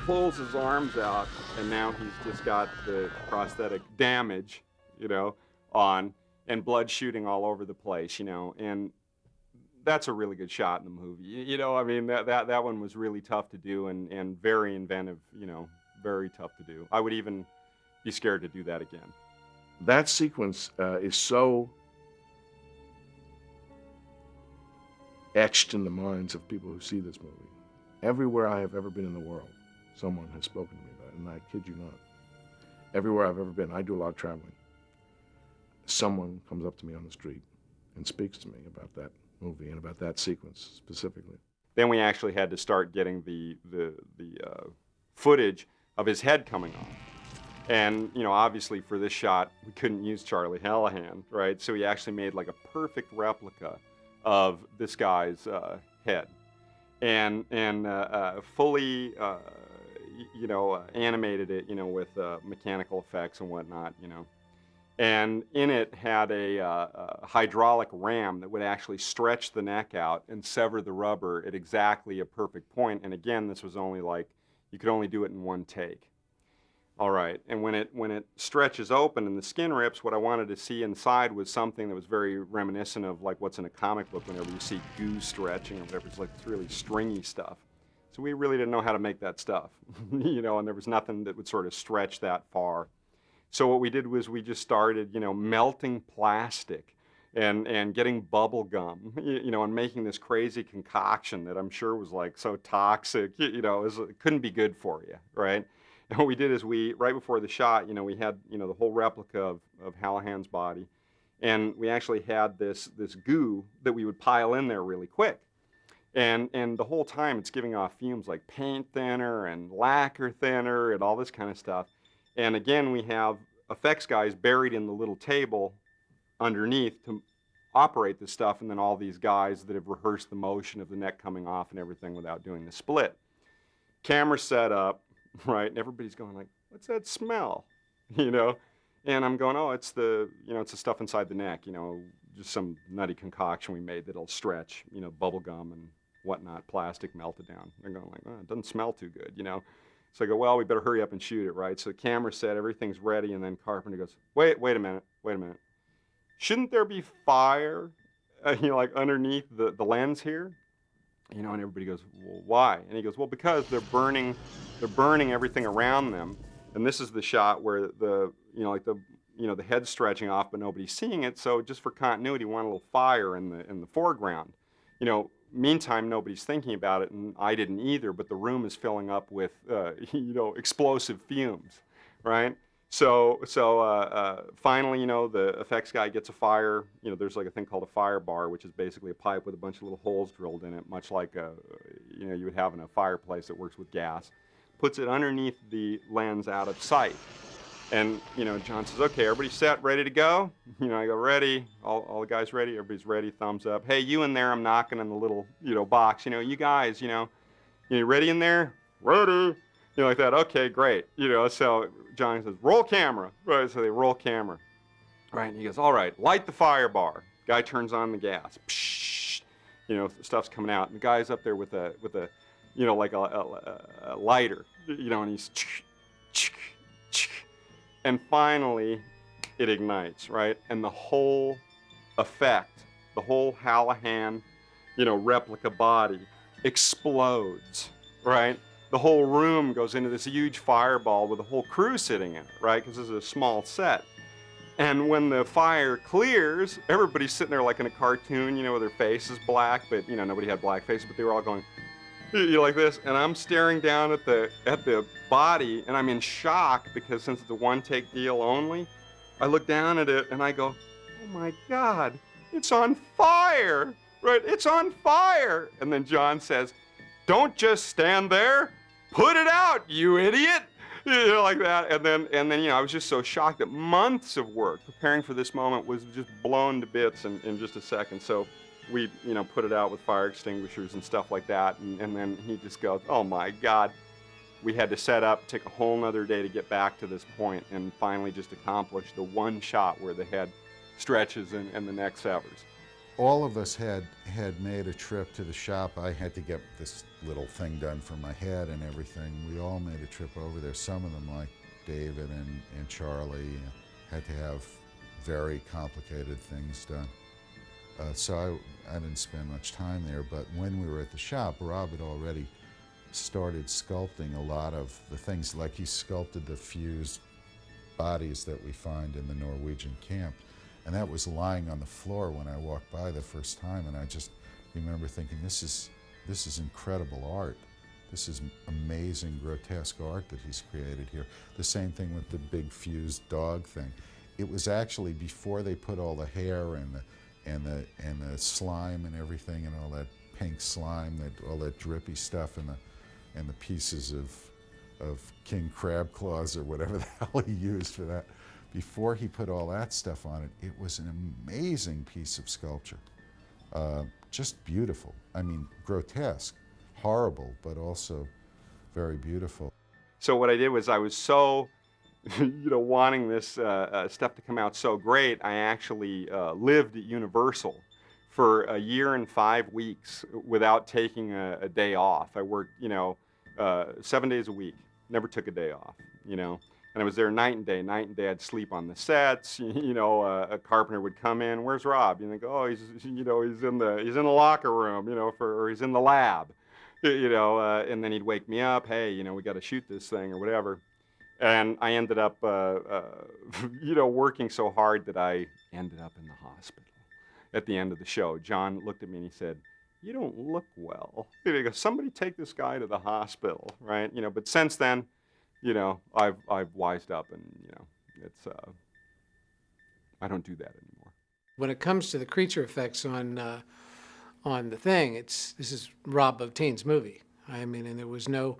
pulls his arms out, and now he's just got the prosthetic damage, on, and blood shooting all over the place, and that's a really good shot in the movie. That one was really tough to do and very inventive, very tough to do. I would even be scared to do that again. That sequence is so etched in the minds of people who see this movie. Everywhere I have ever been in the world, someone has spoken to me about it, and I kid you not. Everywhere I've ever been, I do a lot of traveling. Someone comes up to me on the street and speaks to me about that movie and about that sequence specifically. Then we actually had to start getting the footage of his head coming off. And, obviously for this shot, we couldn't use Charlie Hallahan, right? So we actually made like a perfect replica of this guy's head. And fully, animated it, with mechanical effects and whatnot, And in it had a hydraulic ram that would actually stretch the neck out and sever the rubber at exactly a perfect point. And again, this was only like, You could only do it in one take. All right, and when it stretches open and the skin rips, what I wanted to see inside was something that was very reminiscent of like what's in a comic book whenever you see goo stretching or whatever. It's like it's really stringy stuff. So we really didn't know how to make that stuff, you know, and there was nothing that would sort of stretch that far. So what we did was we just started, you know, melting plastic and getting bubble gum, you know, and making this crazy concoction that I'm sure was like so toxic, you know, it couldn't be good for you, right? And what we did is right before the shot, you know, we had, you know, the whole replica of Hallahan's body, and we actually had this goo that we would pile in there really quick. And the whole time it's giving off fumes like paint thinner and lacquer thinner and all this kind of stuff. And again, we have effects guys buried in the little table underneath to operate this stuff, and then all these guys that have rehearsed the motion of the neck coming off and everything without doing the split. Camera set up, right, and everybody's going like, what's that smell? You know? And I'm going, oh, it's the stuff inside the neck, you know, just some nutty concoction we made that'll stretch, you know, bubble gum and whatnot, plastic melted down. They're going like, oh, it doesn't smell too good, you know? So I go, well, we better hurry up and shoot it, right? So the camera set, everything's ready, and then Carpenter goes, wait a minute. Shouldn't there be fire, you know, like underneath the lens here? You know, and everybody goes, well, why? And he goes, well, because they're burning everything around them. And this is the shot where the head's stretching off, but nobody's seeing it. So just for continuity, we want a little fire in the foreground. You know, meantime, nobody's thinking about it, and I didn't either, but the room is filling up with, you know, explosive fumes, right? So finally, you know, the effects guy gets a fire. You know, there's like a thing called a fire bar, which is basically a pipe with a bunch of little holes drilled in it, much like you would have in a fireplace that works with gas. Puts it underneath the lens out of sight. And, you know, John says, okay, everybody set, ready to go? You know, I go, ready. All the guys ready? Everybody's ready, thumbs up. Hey, you in there, I'm knocking on the little, you know, box. You know, you guys, you ready in there? Ready. You know, like that. Okay, great. You know, so Johnny says, roll camera. Right, so they roll camera. Right, and he goes, all right, light the fire bar. Guy turns on the gas. Psh, you know, stuff's coming out. And the guy's up there with a you know, like a lighter. You know, and he's and finally it ignites, right? And the whole effect, the whole Hallahan, you know, replica body explodes, right? The whole room goes into this huge fireball with the whole crew sitting in it, right? Because this is a small set. And when the fire clears, everybody's sitting there like in a cartoon, you know, with their faces black, but, you know, nobody had black faces, but they were all going, you know, like this. And I'm staring down at the body, and I'm in shock because since it's a one-take deal only, I look down at it and I go, oh my God, it's on fire, right? It's on fire. And then John says, don't just stand there. Put it out, you idiot! You know, like that. And then, you know, I was just so shocked that months of work preparing for this moment was just blown to bits in just a second. So we, you know, put it out with fire extinguishers and stuff like that. And then he just goes, oh my God. We had to set up, take a whole nother day to get back to this point, and finally just accomplish the one shot where the head stretches and the neck severs. All of us had made a trip to the shop. I had to get this little thing done for my head and everything. We all made a trip over there. Some of them, like David and Charlie, had to have very complicated things done. So I didn't spend much time there, but when we were at the shop, Rob had already started sculpting a lot of the things, like he sculpted the fused bodies that we find in the Norwegian camp. And that was lying on the floor when I walked by the first time, and I just remember thinking, this is incredible art. This is amazing, grotesque art that he's created here. The same thing with the big fused dog thing. It was actually before they put all the hair and the slime and everything, and all that pink slime, all that drippy stuff, and the pieces of king crab claws or whatever the hell he used for that. Before he put all that stuff on it, it was an amazing piece of sculpture. Just beautiful. I mean, grotesque, horrible, but also very beautiful. So what I did was I was so, you know, wanting this stuff to come out so great, I actually lived at Universal for a year and 5 weeks without taking a day off. I worked, you know, 7 days a week, never took a day off, you know. And I was there night and day. Night and day, I'd sleep on the sets. You know, a carpenter would come in. Where's Rob? You think, oh, he's in the locker room, you know, or he's in the lab, you know. And then he'd wake me up. Hey, you know, we got to shoot this thing or whatever. And I ended up, you know, working so hard that I ended up in the hospital at the end of the show. John looked at me and he said, "You don't look well." He goes, "Somebody take this guy to the hospital," right? You know. But since then, you know, I've wised up, and you know, it's I don't do that anymore. When it comes to the creature effects on the thing, this is Rob Bottin's movie. I mean, and there was no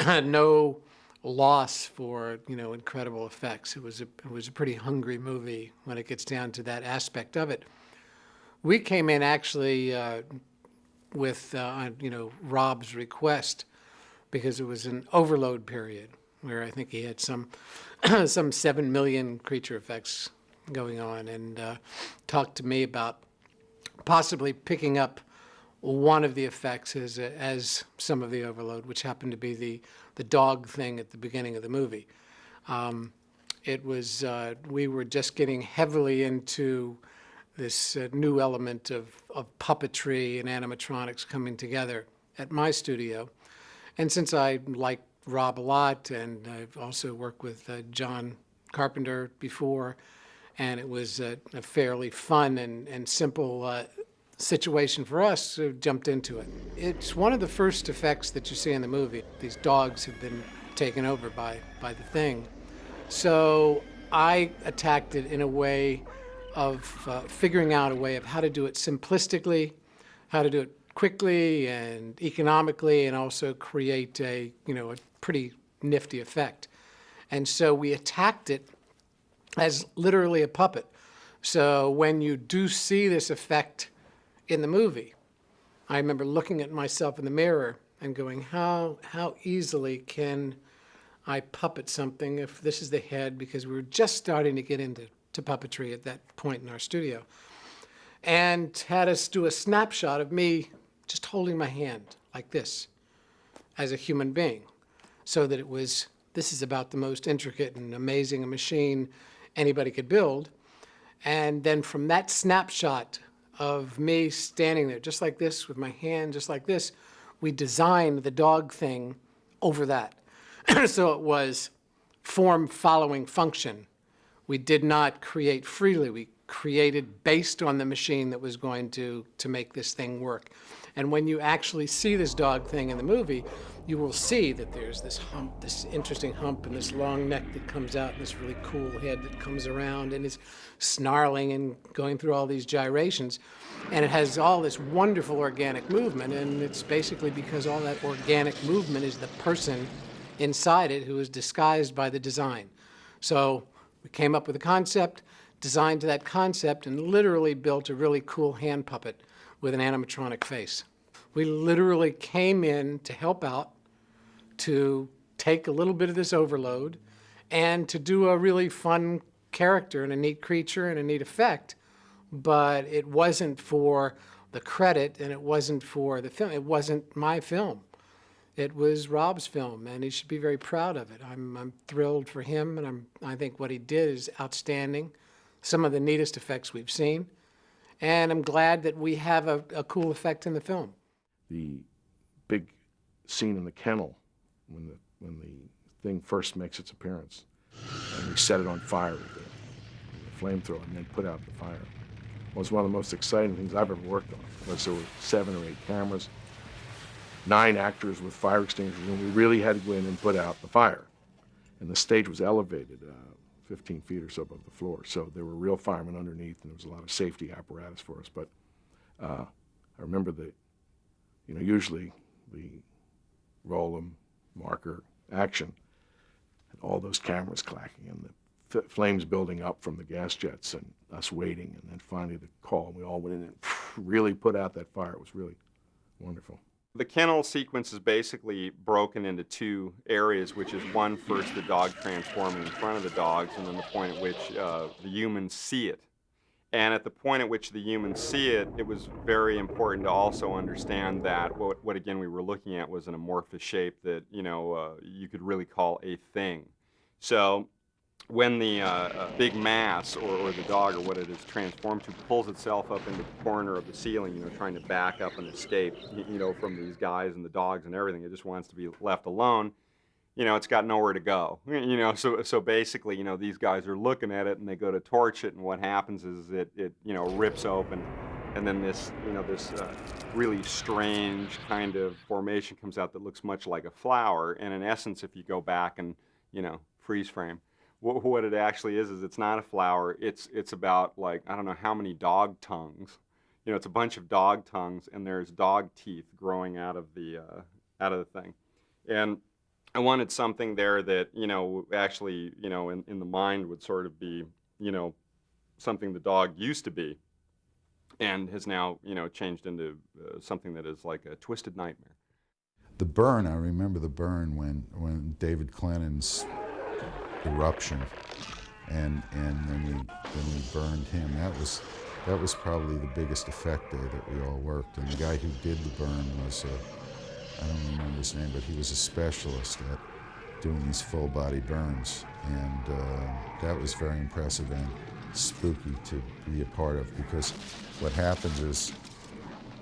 no loss for, you know, incredible effects. It was a pretty hungry movie when it gets down to that aspect of it. We came in actually with you know, Rob's request, because it was an overload period where I think he had some 7 million creature effects going on, and talked to me about possibly picking up one of the effects as some of the overload, which happened to be the dog thing at the beginning of the movie. It was we were just getting heavily into this new element of puppetry and animatronics coming together at my studio. And since I like Rob a lot, and I've also worked with John Carpenter before, and it was a fairly fun and simple situation for us, so jumped into it. It's one of the first effects that you see in the movie. These dogs have been taken over by the thing. So I attacked it in a way of figuring out a way of how to do it simplistically, how to do it quickly and economically, and also create a pretty nifty effect. And so we attacked it as literally a puppet. So when you do see this effect in the movie, I remember looking at myself in the mirror and going, how easily can I puppet something if this is the head, because we were just starting to get into puppetry at that point in our studio, and had us do a snapshot of me just holding my hand like this as a human being, so that this is about the most intricate and amazing machine anybody could build. And then from that snapshot of me standing there just like this with my hand just like this, we designed the dog thing over that. So it was form following function. We did not create freely. We created based on the machine that was going to make this thing work. And when you actually see this dog thing in the movie, you will see that there's this hump, this interesting hump, and this long neck that comes out, and this really cool head that comes around and is snarling and going through all these gyrations. And it has all this wonderful organic movement, and it's basically because all that organic movement is the person inside it who is disguised by the design. So we came up with a concept, designed to that concept, and literally built a really cool hand puppet with an animatronic face. We literally came in to help out, to take a little bit of this overload, and to do a really fun character and a neat creature and a neat effect. But it wasn't for the credit, and it wasn't for the film. It wasn't my film. It was Rob's film, and he should be very proud of it. I'm thrilled for him, and I think what he did is outstanding. Some of the neatest effects we've seen. And I'm glad that we have a cool effect in the film. The big scene in the kennel when the thing first makes its appearance, and we set it on fire with the flamethrower and then put out the fire, was one of the most exciting things I've ever worked on. Because there were 7 or 8 cameras, 9 actors with fire extinguishers, and we really had to go in and put out the fire. And the stage was elevated 15 feet or so above the floor, so there were real firemen underneath, and there was a lot of safety apparatus for us. But I remember usually the roll 'em, marker, action, and all those cameras clacking, and the flames building up from the gas jets, and us waiting, and then finally the call, and we all went in and really put out that fire. It was really wonderful. The kennel sequence is basically broken into 2 areas, which is one, first the dog transforming in front of the dogs, and then the point at which the humans see it. And at the point at which the humans see it, it was very important to also understand that what again we were looking at was an amorphous shape that, you could really call a thing. So when the big mass or the dog or what it is transformed to pulls itself up into the corner of the ceiling, trying to back up and escape, from these guys and the dogs and everything, it just wants to be left alone. It's got nowhere to go. So basically, these guys are looking at it and they go to torch it, and what happens is it rips open, and then this really strange kind of formation comes out that looks much like a flower. And in essence, if you go back and freeze frame, what it actually is it's not a flower. It's about, like, I don't know how many dog tongues. It's a bunch of dog tongues, and there's dog teeth growing out of the thing. And I wanted something there that, actually, in the mind would sort of be, something the dog used to be and has now, changed into something that is like a twisted nightmare. The burn, I remember the burn when David Clennon's eruption and then we burned him. That was probably the biggest effect day that we all worked. And the guy who did the burn was I don't remember his name, but he was a specialist at doing these full body burns, and that was very impressive and spooky to be a part of, because what happens is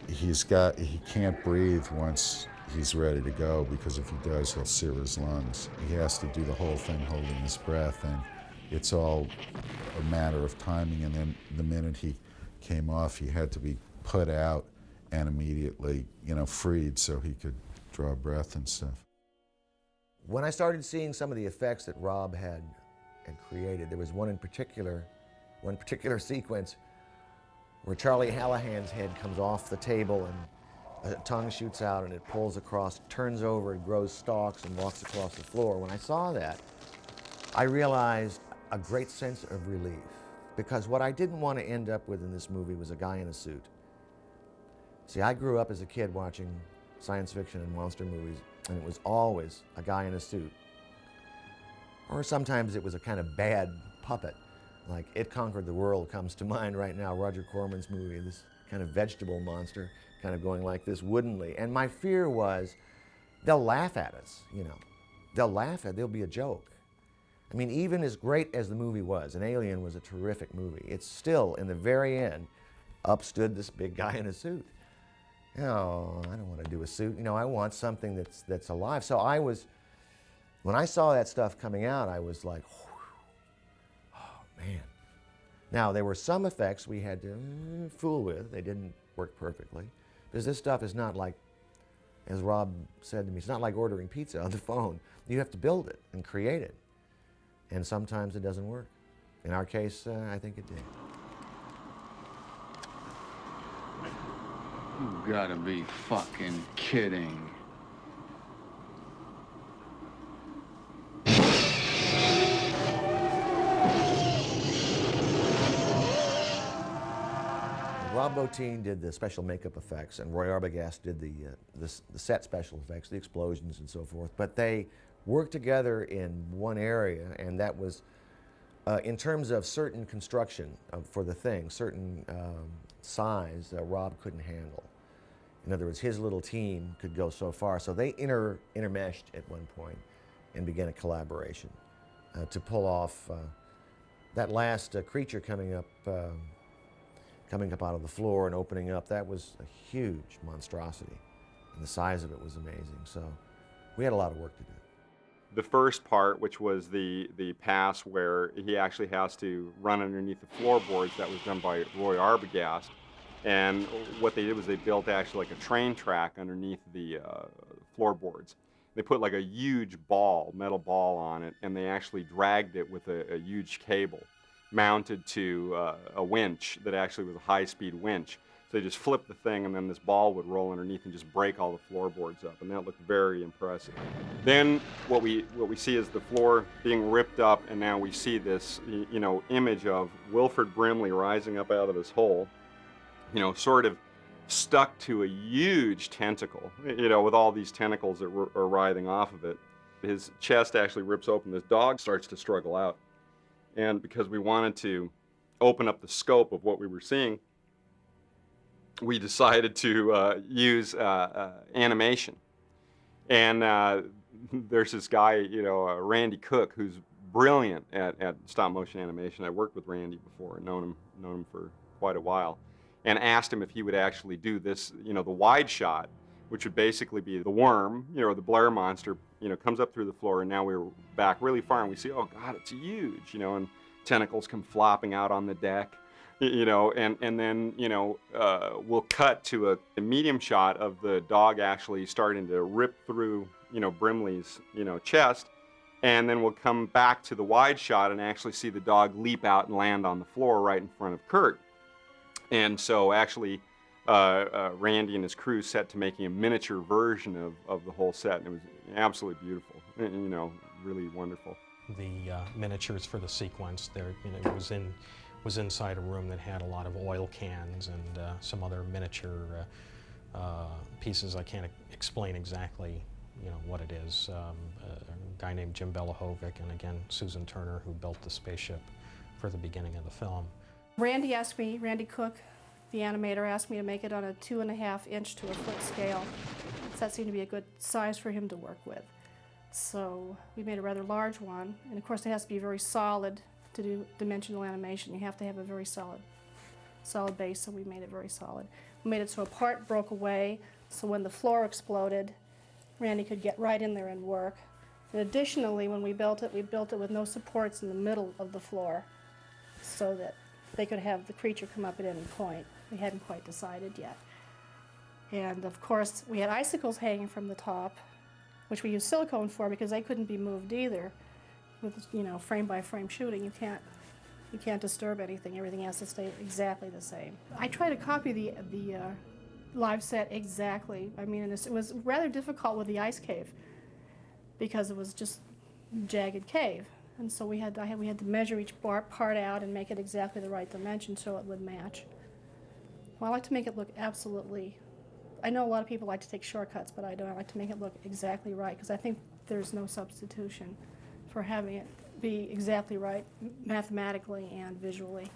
he can't breathe once he's ready to go, because if he does, he'll sear his lungs. He has to do the whole thing holding his breath, and it's all a matter of timing. And then the minute he came off, he had to be put out and immediately, freed so he could draw breath and stuff. When I started seeing some of the effects that Rob had created, there was one particular sequence where Charlie Hallahan's head comes off the table and a tongue shoots out and it pulls across, turns over, and grows stalks and walks across the floor. When I saw that, I realized a great sense of relief, because what I didn't want to end up with in this movie was a guy in a suit. See, I grew up as a kid watching science fiction and monster movies, and it was always a guy in a suit. Or sometimes it was a kind of bad puppet, like It Conquered the World comes to mind right now, Roger Corman's movie, this kind of vegetable monster kind of going like this woodenly. And my fear was they'll laugh at us, there'll be a joke. I mean, even as great as the movie was, and Alien was a terrific movie, it's still, in the very end, up stood this big guy in a suit. I don't want to do a suit. I want something that's alive. So when I saw that stuff coming out, I was like, oh man. Now, there were some effects we had to fool with. They didn't work perfectly, because this stuff is not like, as Rob said to me, it's not like ordering pizza on the phone. You have to build it and create it. And sometimes it doesn't work. In our case, I think it did. You gotta be fucking kidding. Rob Bottin did the special makeup effects, and Roy Arbogast did the set special effects, the explosions and so forth. But they worked together in one area, and that was in terms of certain construction for the thing, certain size that Rob couldn't handle. In other words, his little team could go so far. So they intermeshed at one point and began a collaboration to pull off that last creature coming up out of the floor and opening up. That was a huge monstrosity, and the size of it was amazing. So we had a lot of work to do. The first part, which was the pass where he actually has to run underneath the floorboards, that was done by Roy Arbogast. And what they did was they built actually like a train track underneath the floorboards. They put like a huge metal ball on it, and they actually dragged it with a huge cable mounted to a winch that actually was a high-speed winch. So they just flipped the thing, and then this ball would roll underneath and just break all the floorboards up, and that looked very impressive. Then what we see is the floor being ripped up, and now we see this image of Wilford Brimley rising up out of his hole, sort of stuck to a huge tentacle, with all these tentacles that are writhing off of it. His chest actually rips open. This dog starts to struggle out. And because we wanted to open up the scope of what we were seeing, we decided to use animation. And there's this guy, Randy Cook, who's brilliant at stop motion animation. I worked with Randy before, known him for quite a while, and asked him if he would actually do this, the wide shot, which would basically be the worm, the Blair monster, comes up through the floor, and now we're back really far, and we see, oh God, it's huge, and tentacles come flopping out on the deck, and then, we'll cut to a medium shot of the dog actually starting to rip through, Brimley's, chest, and then we'll come back to the wide shot and actually see the dog leap out and land on the floor right in front of Kurt. And so actually, Randy and his crew set to making a miniature version of the whole set, and it was absolutely beautiful, really wonderful. The miniatures for the sequence, was inside a room that had a lot of oil cans and some other miniature pieces. I can't explain exactly, what it is. A guy named Jim Belahovic and again Susan Turner, who built the spaceship for the beginning of the film. Randy Cook, the animator, asked me to make it on a 2.5 inch to a foot scale. So that seemed to be a good size for him to work with. So we made a rather large one, and of course it has to be very solid to do dimensional animation. You have to have a very solid base, so we made it very solid. We made it so a part broke away, so when the floor exploded, Randy could get right in there and work. And additionally, when we built it with no supports in the middle of the floor, so that they could have the creature come up at any point. We hadn't quite decided yet. And of course, we had icicles hanging from the top, which we used silicone for because they couldn't be moved either. With frame by frame shooting, you can't disturb anything. Everything has to stay exactly the same. I try to copy the live set exactly. I mean, it was rather difficult with the ice cave because it was just jagged cave. And so we had to measure each part out and make it exactly the right dimension so it would match. Well, I like to make it look absolutely, I know a lot of people like to take shortcuts, but I don't. I like to make it look exactly right because I think there's no substitution for having it be exactly right mathematically and visually.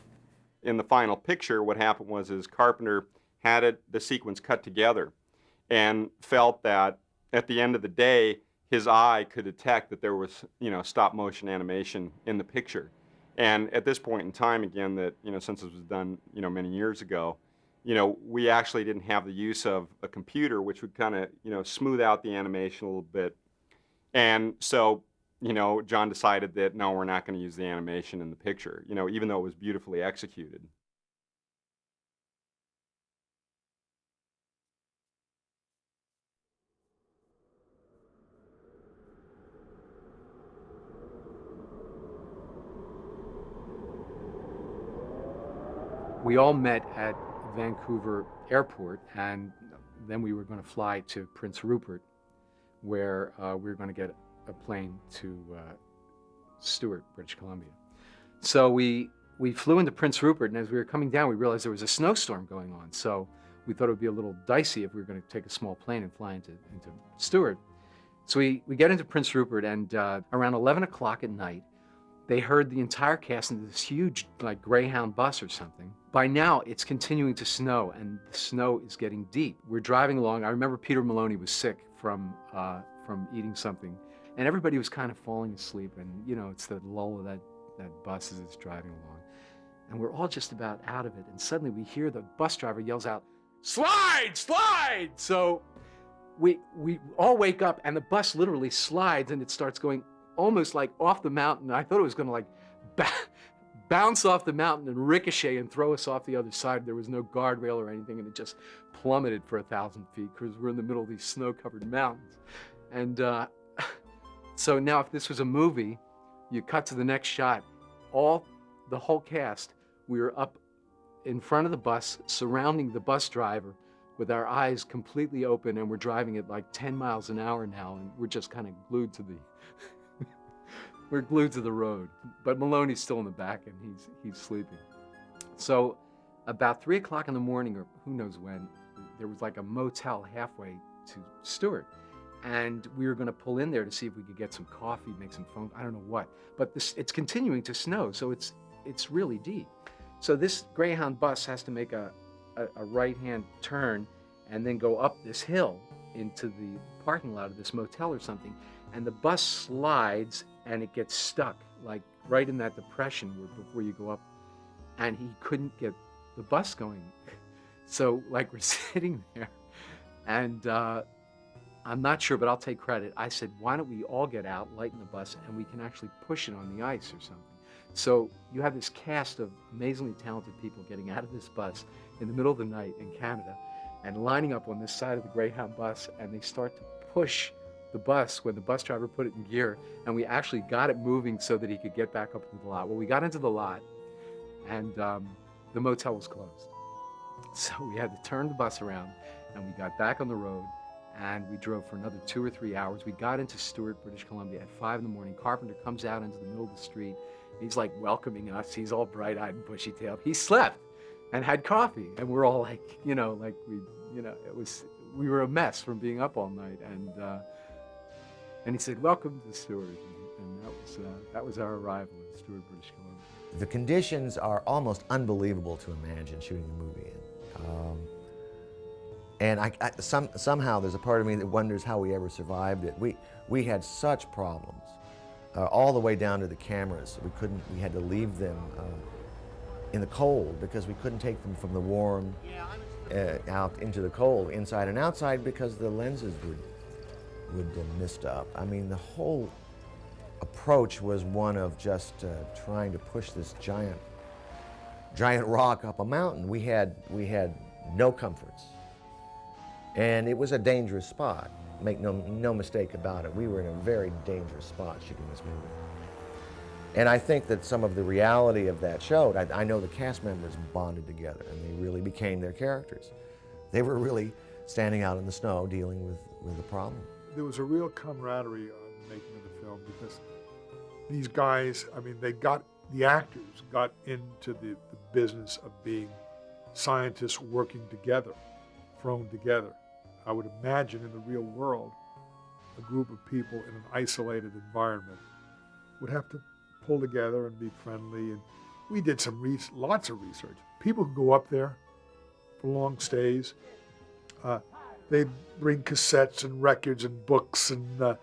In the final picture, what happened was Carpenter had the sequence cut together and felt that at the end of the day, his eye could detect that there was, stop motion animation in the picture. And at this point in time, again, that, since it was done, many years ago, we actually didn't have the use of a computer, which would kind of, smooth out the animation a little bit. And so, John decided that, no, we're not going to use the animation in the picture, even though it was beautifully executed. We all met at Vancouver Airport, and then we were going to fly to Prince Rupert, where we were going to get a plane to Stewart, British Columbia. So we flew into Prince Rupert, and as we were coming down, we realized there was a snowstorm going on. So we thought it would be a little dicey if we were going to take a small plane and fly into Stewart. So we get into Prince Rupert, and around 11 o'clock at night, they heard the entire cast into this huge, like, Greyhound bus or something. By now, it's continuing to snow, and the snow is getting deep. We're driving along. I remember Peter Maloney was sick from eating something, and everybody was kind of falling asleep. And it's the lull of that bus as it's driving along, and we're all just about out of it. And suddenly, we hear the bus driver yells out, "Slide, slide!" So we all wake up, and the bus literally slides, and it starts going almost like off the mountain. I thought it was going to like bounce off the mountain and ricochet and throw us off the other side. There was no guardrail or anything, and it just plummeted for 1,000 feet because we're in the middle of these snow-covered mountains. And so now, if this was a movie, you cut to the next shot. The whole cast, we were up in front of the bus, surrounding the bus driver, with our eyes completely open, and we're driving at like 10 miles an hour now, and we're just kind of glued to the. We're glued to the road, but Maloney's still in the back and he's sleeping. So about 3 o'clock in the morning, or who knows when, there was like a motel halfway to Stewart. And we were going to pull in there to see if we could get some coffee, make some phone, I don't know what. But it's continuing to snow, so it's really deep. So this Greyhound bus has to make a right-hand turn and then go up this hill into the parking lot of this motel or something. And the bus slides and it gets stuck, like right in that depression before you go up. And he couldn't get the bus going. So like we're sitting there and I'm not sure, but I'll take credit. I said, why don't we all get out, lighten the bus, and we can actually push it on the ice or something. So you have this cast of amazingly talented people getting out of this bus in the middle of the night in Canada and lining up on this side of the Greyhound bus, and they start to push the bus when the bus driver put it in gear, and we actually got it moving so that he could get back up into the lot. Well, we got into the lot, and the motel was closed. So we had to turn the bus around, and we got back on the road, and we drove for another 2 or 3 hours. We got into Stewart, British Columbia at 5 in the morning. Carpenter comes out into the middle of the street. He's like welcoming us. He's all bright-eyed and bushy-tailed. He slept and had coffee, and we're all like, we were a mess from being up all night. And he said, "Welcome to Stewart," and that was our arrival in Stewart, British Columbia. The conditions are almost unbelievable to imagine shooting a movie in. And somehow there's a part of me that wonders how we ever survived it. We had such problems, all the way down to the cameras. We had to leave them in the cold because we couldn't take them from the warm out into the cold, inside and outside, because the lenses would mist up. I mean, the whole approach was one of just trying to push this giant rock up a mountain. We had no comforts. And it was a dangerous spot. Make no mistake about it. We were in a very dangerous spot shooting this movie. And I think that some of the reality of that showed. I know the cast members bonded together and they really became their characters. They were really standing out in the snow dealing with the problem. There was a real camaraderie on the making of the film because these guys, the actors got into the business of being scientists working together, thrown together. I would imagine in the real world, a group of people in an isolated environment would have to pull together and be friendly. And we did lots of research. People could go up there for long stays. They'd bring cassettes and records and books, and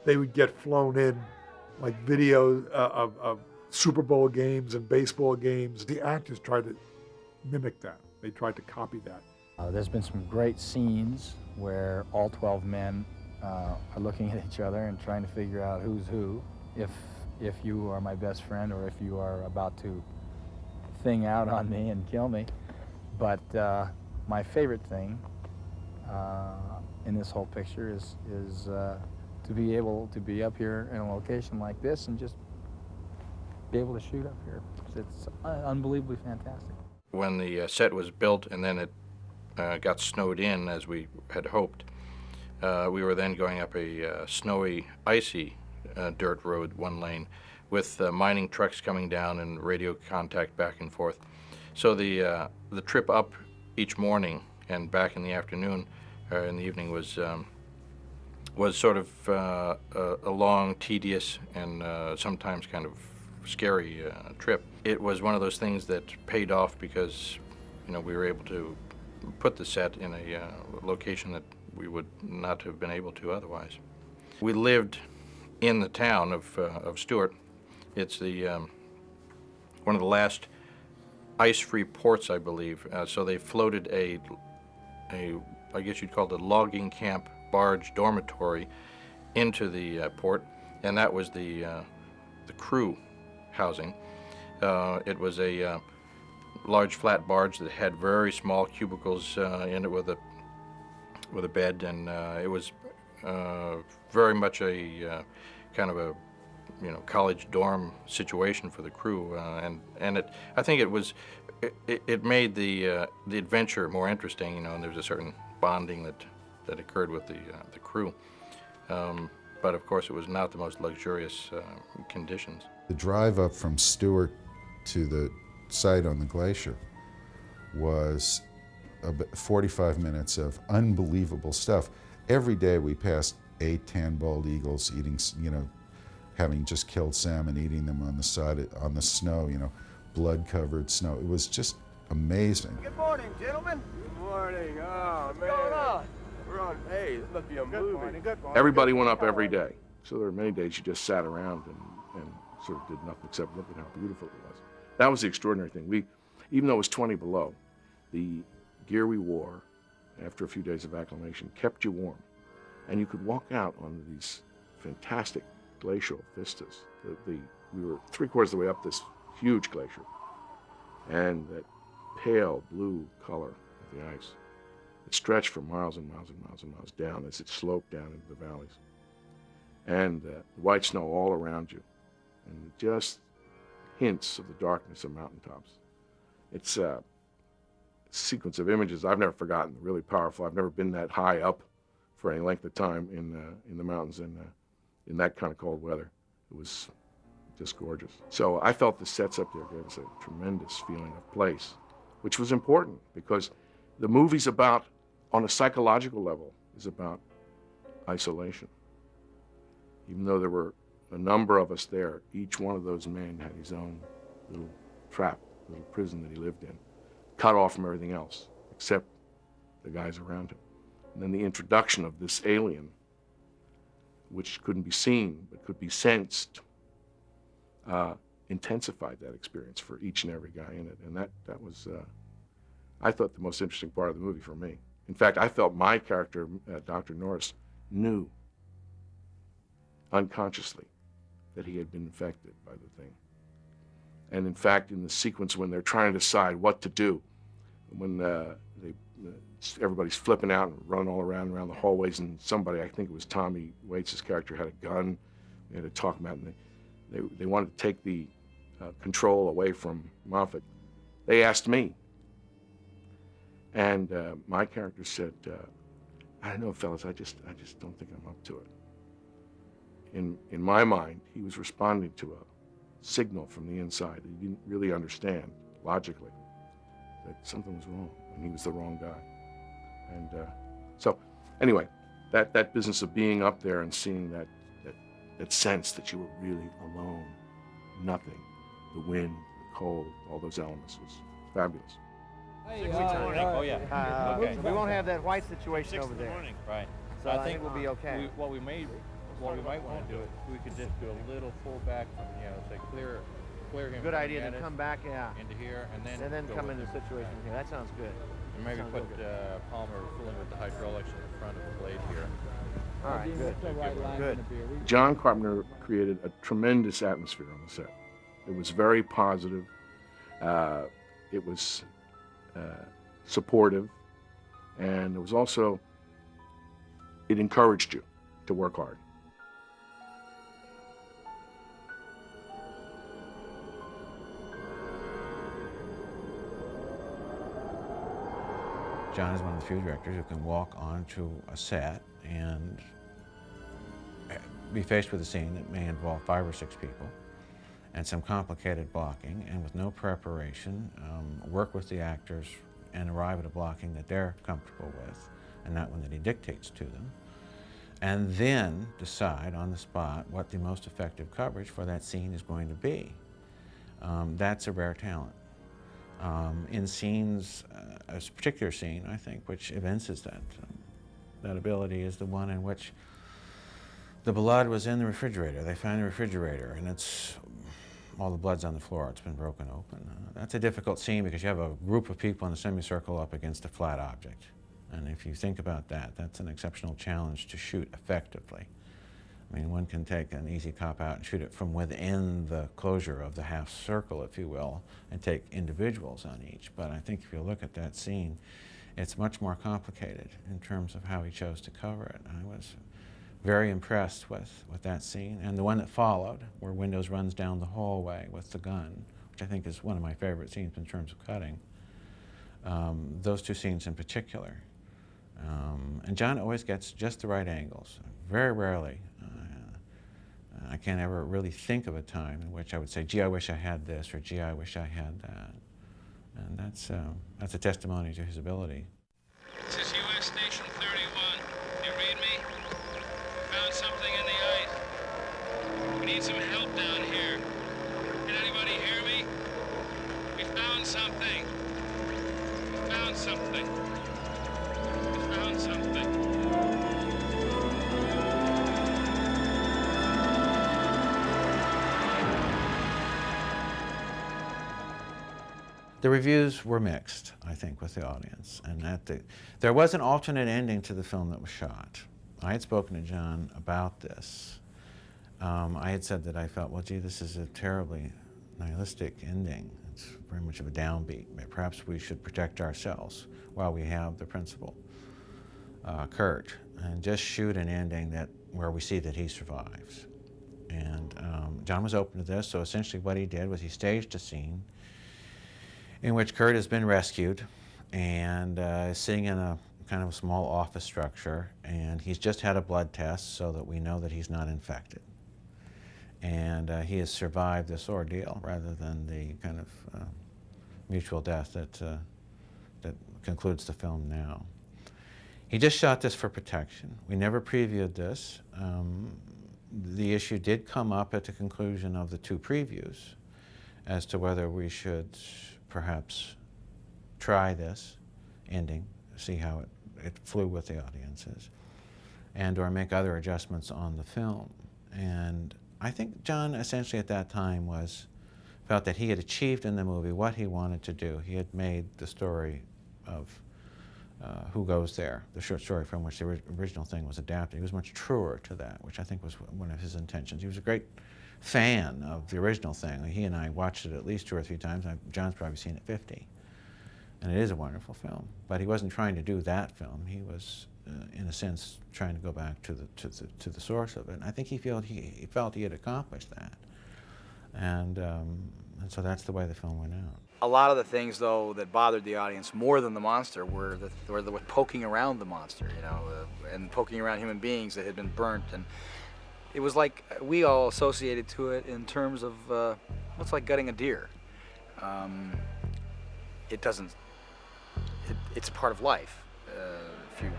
they would get flown in like videos of Super Bowl games and baseball games. The actors tried to mimic that. They tried to copy that. There's been some great scenes where all 12 men are looking at each other and trying to figure out who's who. If you are my best friend or if you are about to thing out on me and kill me. But my favorite thing in this whole picture is to be able to be up here in a location like this and just be able to shoot up here. It's unbelievably fantastic. When the set was built and then it got snowed in as we had hoped, we were then going up a snowy, icy dirt road, one lane, with mining trucks coming down and radio contact back and forth. So the trip up each morning and back in the afternoon, in the evening, was sort of a long, tedious, and sometimes kind of scary trip. It was one of those things that paid off because, we were able to put the set in a location that we would not have been able to otherwise. We lived in the town of Stewart. It's the one of the last ice-free ports, I believe. So they floated a I guess you'd call it a logging camp barge dormitory into the port, and that was the crew housing. It was a large flat barge that had very small cubicles in it with a bed, and it was very much a kind of a college dorm situation for the crew, and I think it made the adventure more interesting, and there was a certain bonding that occurred with the crew. But of course, it was not the most luxurious conditions. The drive up from Stewart to the site on the glacier was 45 minutes of unbelievable stuff. Every day we passed 8 tan bald eagles eating, having just killed salmon, eating them on the side, on the snow, blood-covered snow. It was just amazing. Good morning, gentlemen. Good morning. Oh, man. What's going on? We're on, hey, this must be a movie. Morning, good morning. Everybody went up every day. So there were many days you just sat around and sort of did nothing except look at how beautiful it was. That was the extraordinary thing. Even though it was 20 below, the gear we wore after a few days of acclimation kept you warm. And you could walk out on these fantastic glacial vistas. We were 3/4 of the way up this huge glacier, and that pale blue color of the ice. It stretched for miles and miles and miles and miles down as it sloped down into the valleys. And the white snow all around you, and just hints of the darkness of mountaintops. It's a sequence of images I've never forgotten, really powerful. I've never been that high up for any length of time in the mountains in that kind of cold weather. It was just gorgeous. So I felt the sets up there gave us a tremendous feeling of place, which was important because the movie's about, on a psychological level, is about isolation. Even though there were a number of us there, each one of those men had his own little trap, little prison that he lived in, cut off from everything else, except the guys around him. And then the introduction of this alien, which couldn't be seen, but could be sensed, intensified that experience for each and every guy in it. And that was, I thought, the most interesting part of the movie for me. In fact, I felt my character, Dr. Norris, knew unconsciously that he had been infected by the thing. And in fact, in the sequence when they're trying to decide what to do, when everybody's flipping out and running all around the hallways, and somebody, I think it was Tommy Waits' character, had a gun. They had to talk about it, and they wanted to take the control away from Moffat. They asked me. And my character said, I don't know, fellas, I just don't think I'm up to it. In my mind, he was responding to a signal from the inside. He didn't really understand, logically, that something was wrong, and he was the wrong guy. And so, anyway, that business of being up there and seeing that sense that you were really alone, nothing, the wind, the cold, all those elements was fabulous. Hey, oh yeah. Okay. We won't have that white situation 6 over in the there. morning. Right. So I think we'll be okay. What we might want to do, we could just do a little pull back from, say clear him. Good from idea to Dennis come back, yeah. into here, and then go come with into the him. situation here. That sounds good. And maybe Sounds put real good. Palmer fooling with the hydraulics in the front of the blade here. All right, good. Good. John Carpenter created a tremendous atmosphere on the set. It was very positive. It was supportive, and it was also, it encouraged you to work hard. John is one of the few directors who can walk onto a set and be faced with a scene that may involve 5 or 6 people and some complicated blocking, and with no preparation, work with the actors and arrive at a blocking that they're comfortable with, and not one that he dictates to them, and then decide on the spot what the most effective coverage for that scene is going to be. That's a rare talent. In scenes, a particular scene, I think, which evinces that ability is the one in which the blood was in the refrigerator. They found the refrigerator, and all the blood's on the floor. It's been broken open. That's a difficult scene because you have a group of people in a semicircle up against a flat object. And if you think about that, that's an exceptional challenge to shoot effectively. I mean, one can take an easy cop-out and shoot it from within the closure of the half circle, if you will, and take individuals on each. But I think if you look at that scene, it's much more complicated in terms of how he chose to cover it. I was very impressed with that scene. And the one that followed, where Windows runs down the hallway with the gun, which I think is one of my favorite scenes in terms of cutting. Those 2 scenes in particular. And John always gets just the right angles. Very rarely. I can't ever really think of a time in which I would say, gee, I wish I had this, or gee, I wish I had that. And that's a testimony to his ability. This is U.S. Station 31. You read me? Found something in the ice. We need some help down here. Can anybody hear me? The reviews were mixed, I think, with the audience. And there was an alternate ending to the film that was shot. I had spoken to John about this. I had said that I felt, well, gee, this is a terribly nihilistic ending. It's very much of a downbeat. Perhaps we should protect ourselves while we have the principal, Kurt, and just shoot an ending where we see that he survives. And John was open to this, so essentially what he did was he staged a scene in which Kurt has been rescued and is sitting in a kind of a small office structure, and he's just had a blood test so that we know that he's not infected. And he has survived this ordeal rather than the kind of mutual death that concludes the film now. He just shot this for protection. We never previewed this. The issue did come up at the conclusion of the 2 previews as to whether we should perhaps try this ending, see how it flew with the audiences, and or make other adjustments on the film. And I think John essentially at that time felt that he had achieved in the movie what he wanted to do. He had made the story of Who Goes There, the short story from which the original thing was adapted. He was much truer to that, which I think was one of his intentions. He was a great fan of the original thing. He and I watched it at least 2 or 3 times. John's probably seen it 50. And it is a wonderful film. But he wasn't trying to do that film. He was, in a sense, trying to go back to the source of it. And I think he felt he had accomplished that. And so that's the way the film went out. A lot of the things, though, that bothered the audience more than the monster were the poking around the monster, you know, and poking around human beings that had been burnt. And it was like we all associated to it in terms of what's like gutting a deer. It's part of life. If you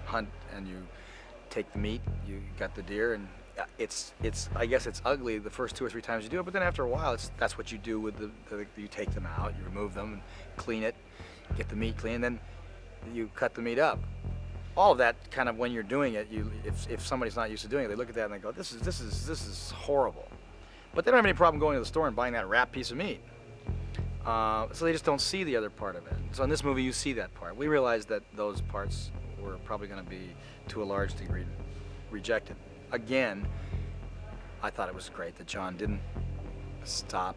hunt and you take the meat, you gut the deer, and I guess it's ugly the first 2 or 3 times you do it, but then after a while, that's what you do with you take them out, you remove them, and clean it, get the meat clean, and then you cut the meat up. All of that kind of when you're doing it, if somebody's not used to doing it, they look at that and they go, this is horrible. But they don't have any problem going to the store and buying that wrapped piece of meat. So they just don't see the other part of it. So in this movie, you see that part. We realized that those parts were probably going to be, to a large degree, rejected. Again, I thought it was great that John didn't stop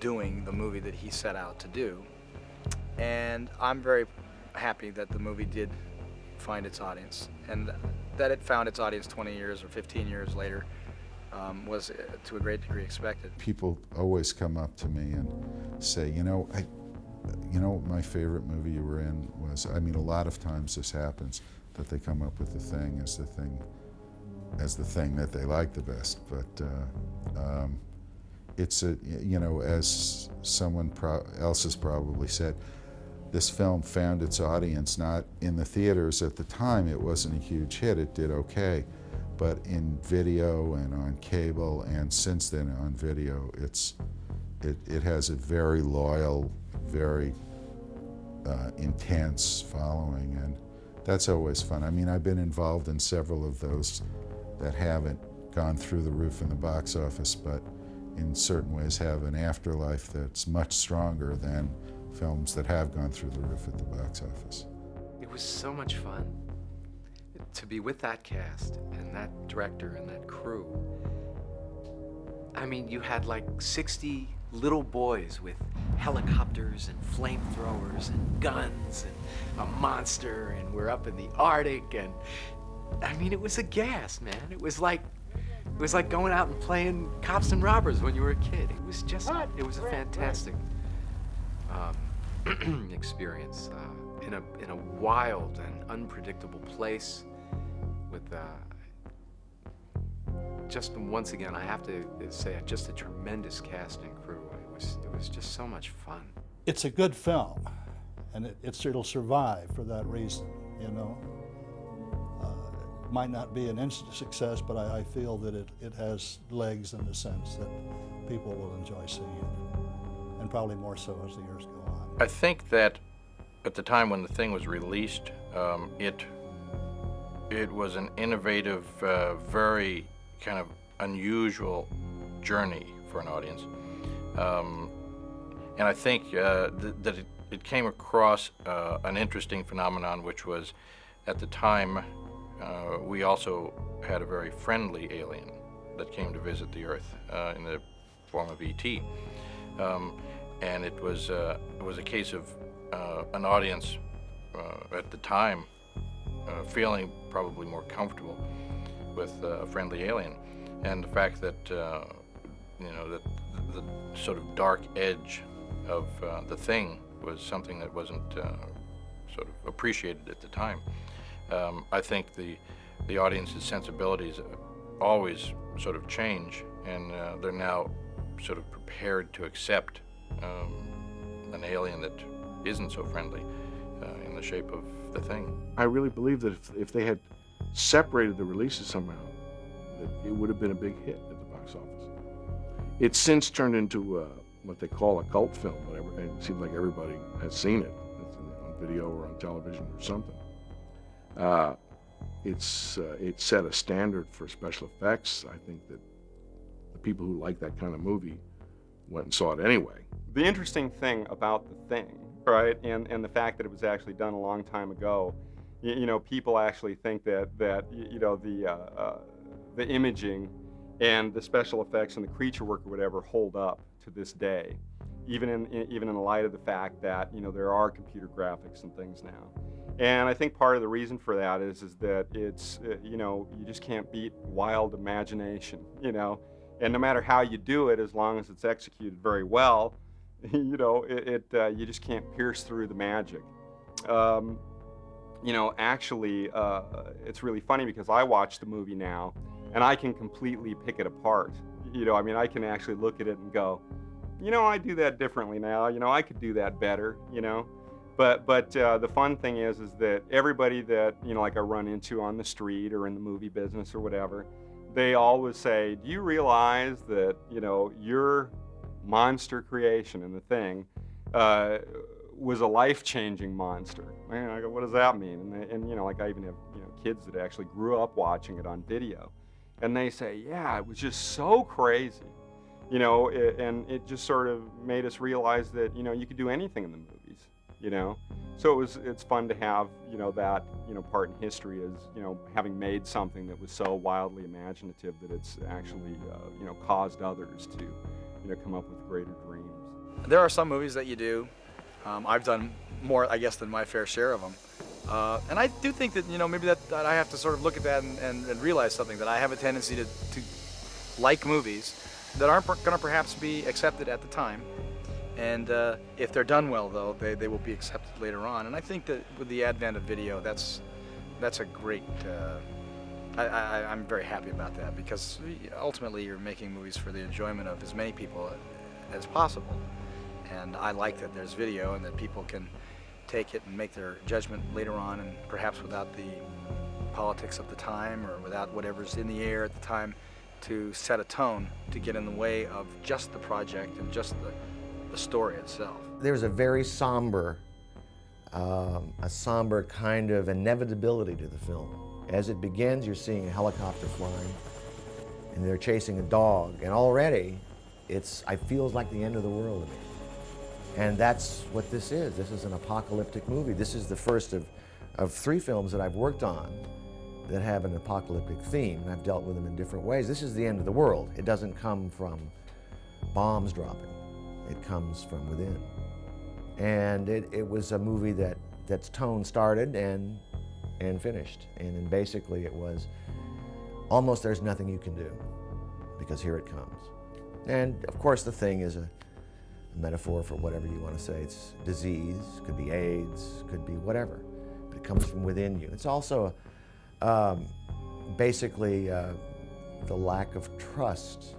doing the movie that he set out to do. And I'm very happy that the movie did find its audience, and that it found its audience 20 years or 15 years later was to a great degree expected. People always come up to me and say, you know what my favorite movie you were in was. I mean, a lot of times this happens, that they come up with the thing as the thing that they like the best. But it's as someone else has probably said, this film found its audience not in the theaters at the time. It wasn't a huge hit. It did okay. But in video and on cable, and since then on video, it has a very loyal, very intense following, and that's always fun. I mean, I've been involved in several of those that haven't gone through the roof in the box office, but in certain ways have an afterlife that's much stronger than films that have gone through the roof at the box office. It was so much fun to be with that cast and that director and that crew. I mean, you had like 60 little boys with helicopters and flamethrowers and guns and a monster, and we're up in the Arctic, and I mean, it was a gas, man. It was like going out and playing cops and robbers when you were a kid. It was a fantastic experience in a wild and unpredictable place with just once again, I have to say, just a tremendous casting crew. It was just so much fun. It's a good film, and it'll survive for that reason, you know. It might not be an instant success, but I feel that it has legs in the sense that people will enjoy seeing it, and probably more so as the years go on. I think that at the time when the thing was released, it was an innovative, very kind of unusual journey for an audience. And I think that it came across an interesting phenomenon, which was, at the time, we also had a very friendly alien that came to visit the Earth in the form of E.T. And it was a case of an audience at the time feeling probably more comfortable with a friendly alien, and the fact that that the sort of dark edge of the Thing was something that wasn't sort of appreciated at the time. I think the audience's sensibilities always sort of change, and they're now sort of prepared to accept an alien that isn't so friendly in the shape of the Thing. I really believe that if they had separated the releases somehow, that it would have been a big hit at the box office. It's since turned into what they call a cult film, whatever, and it seems like everybody has seen it. It's on video or on television or something. It set a standard for special effects. I think that the people who like that kind of movie went and saw it anyway. The interesting thing about the Thing, right, and the fact that it was actually done a long time ago, people actually think that the imaging and the special effects and the creature work or whatever hold up to this day, even in the light of the fact that there are computer graphics and things now. And I think part of the reason for that is that it's you just can't beat wild imagination, and no matter how you do it, as long as it's executed very well, you just can't pierce through the magic. Actually, it's really funny because I watch the movie now and I can completely pick it apart. I can actually look at it and go, I do that differently now. I could do that better, But the fun thing is that everybody that, like I run into on the street or in the movie business or whatever, they always say, do you realize that, your monster creation in the Thing was a life-changing monster? Man, I go, what does that mean? And like I even have, kids that actually grew up watching it on video. And they say, yeah, it was just so crazy. And it just sort of made us realize that, you could do anything in the movies, So it's fun to have, that, part in history as, having made something that was so wildly imaginative that it's actually, caused others to, come up with greater dreams. There are some movies that you do. I've done more, I guess, than my fair share of them. And I do think that, maybe that I have to sort of look at that and realize something, that I have a tendency to like movies that aren't going to perhaps be accepted at the time. And if they're done well, though, they will be accepted later on. And I think that with the advent of video, that's a great, I'm very happy about that, because ultimately you're making movies for the enjoyment of as many people as possible. And I like that there's video and that people can take it and make their judgment later on, and perhaps without the politics of the time or without whatever's in the air at the time to set a tone to get in the way of just the project and just the story itself. There's a very somber kind of inevitability to the film. As it begins, you're seeing a helicopter flying, and they're chasing a dog, and already it feels like the end of the world to me. And that's what this is. This is an apocalyptic movie. This is the first of 3 films that I've worked on that have an apocalyptic theme, and I've dealt with them in different ways. This is the end of the world. It doesn't come from bombs dropping. It comes from within. And it was a movie that's tone started and finished. And basically it was almost there's nothing you can do, because here it comes. And of course the Thing is a metaphor for whatever you want to say. It's disease, could be AIDS, could be whatever, but it comes from within you. It's also basically the lack of trust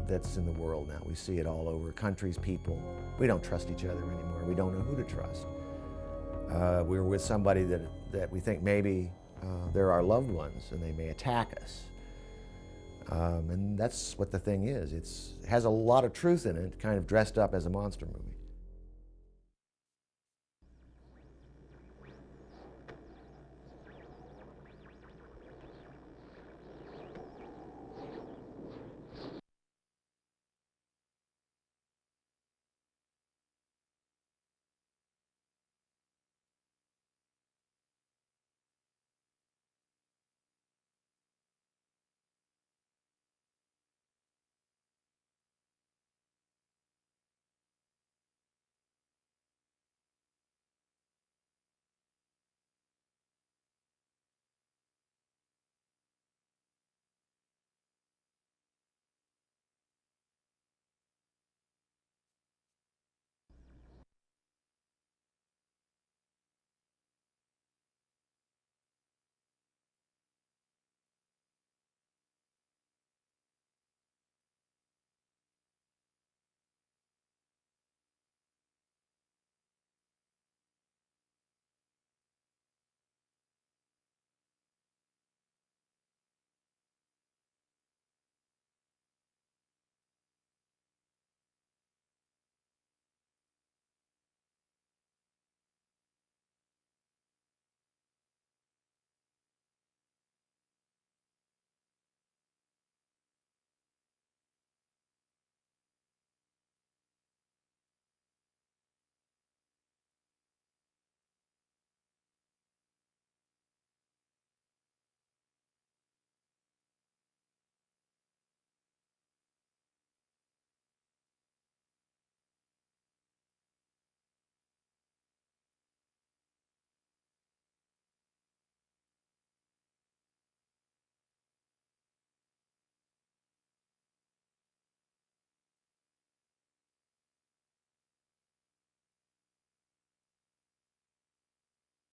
that's in the world now. We see it all over, countries, people. We don't trust each other anymore. We don't know who to trust. We're with somebody that we think maybe they're our loved ones and they may attack us. And that's what the Thing is. It has a lot of truth in it, kind of dressed up as a monster movie.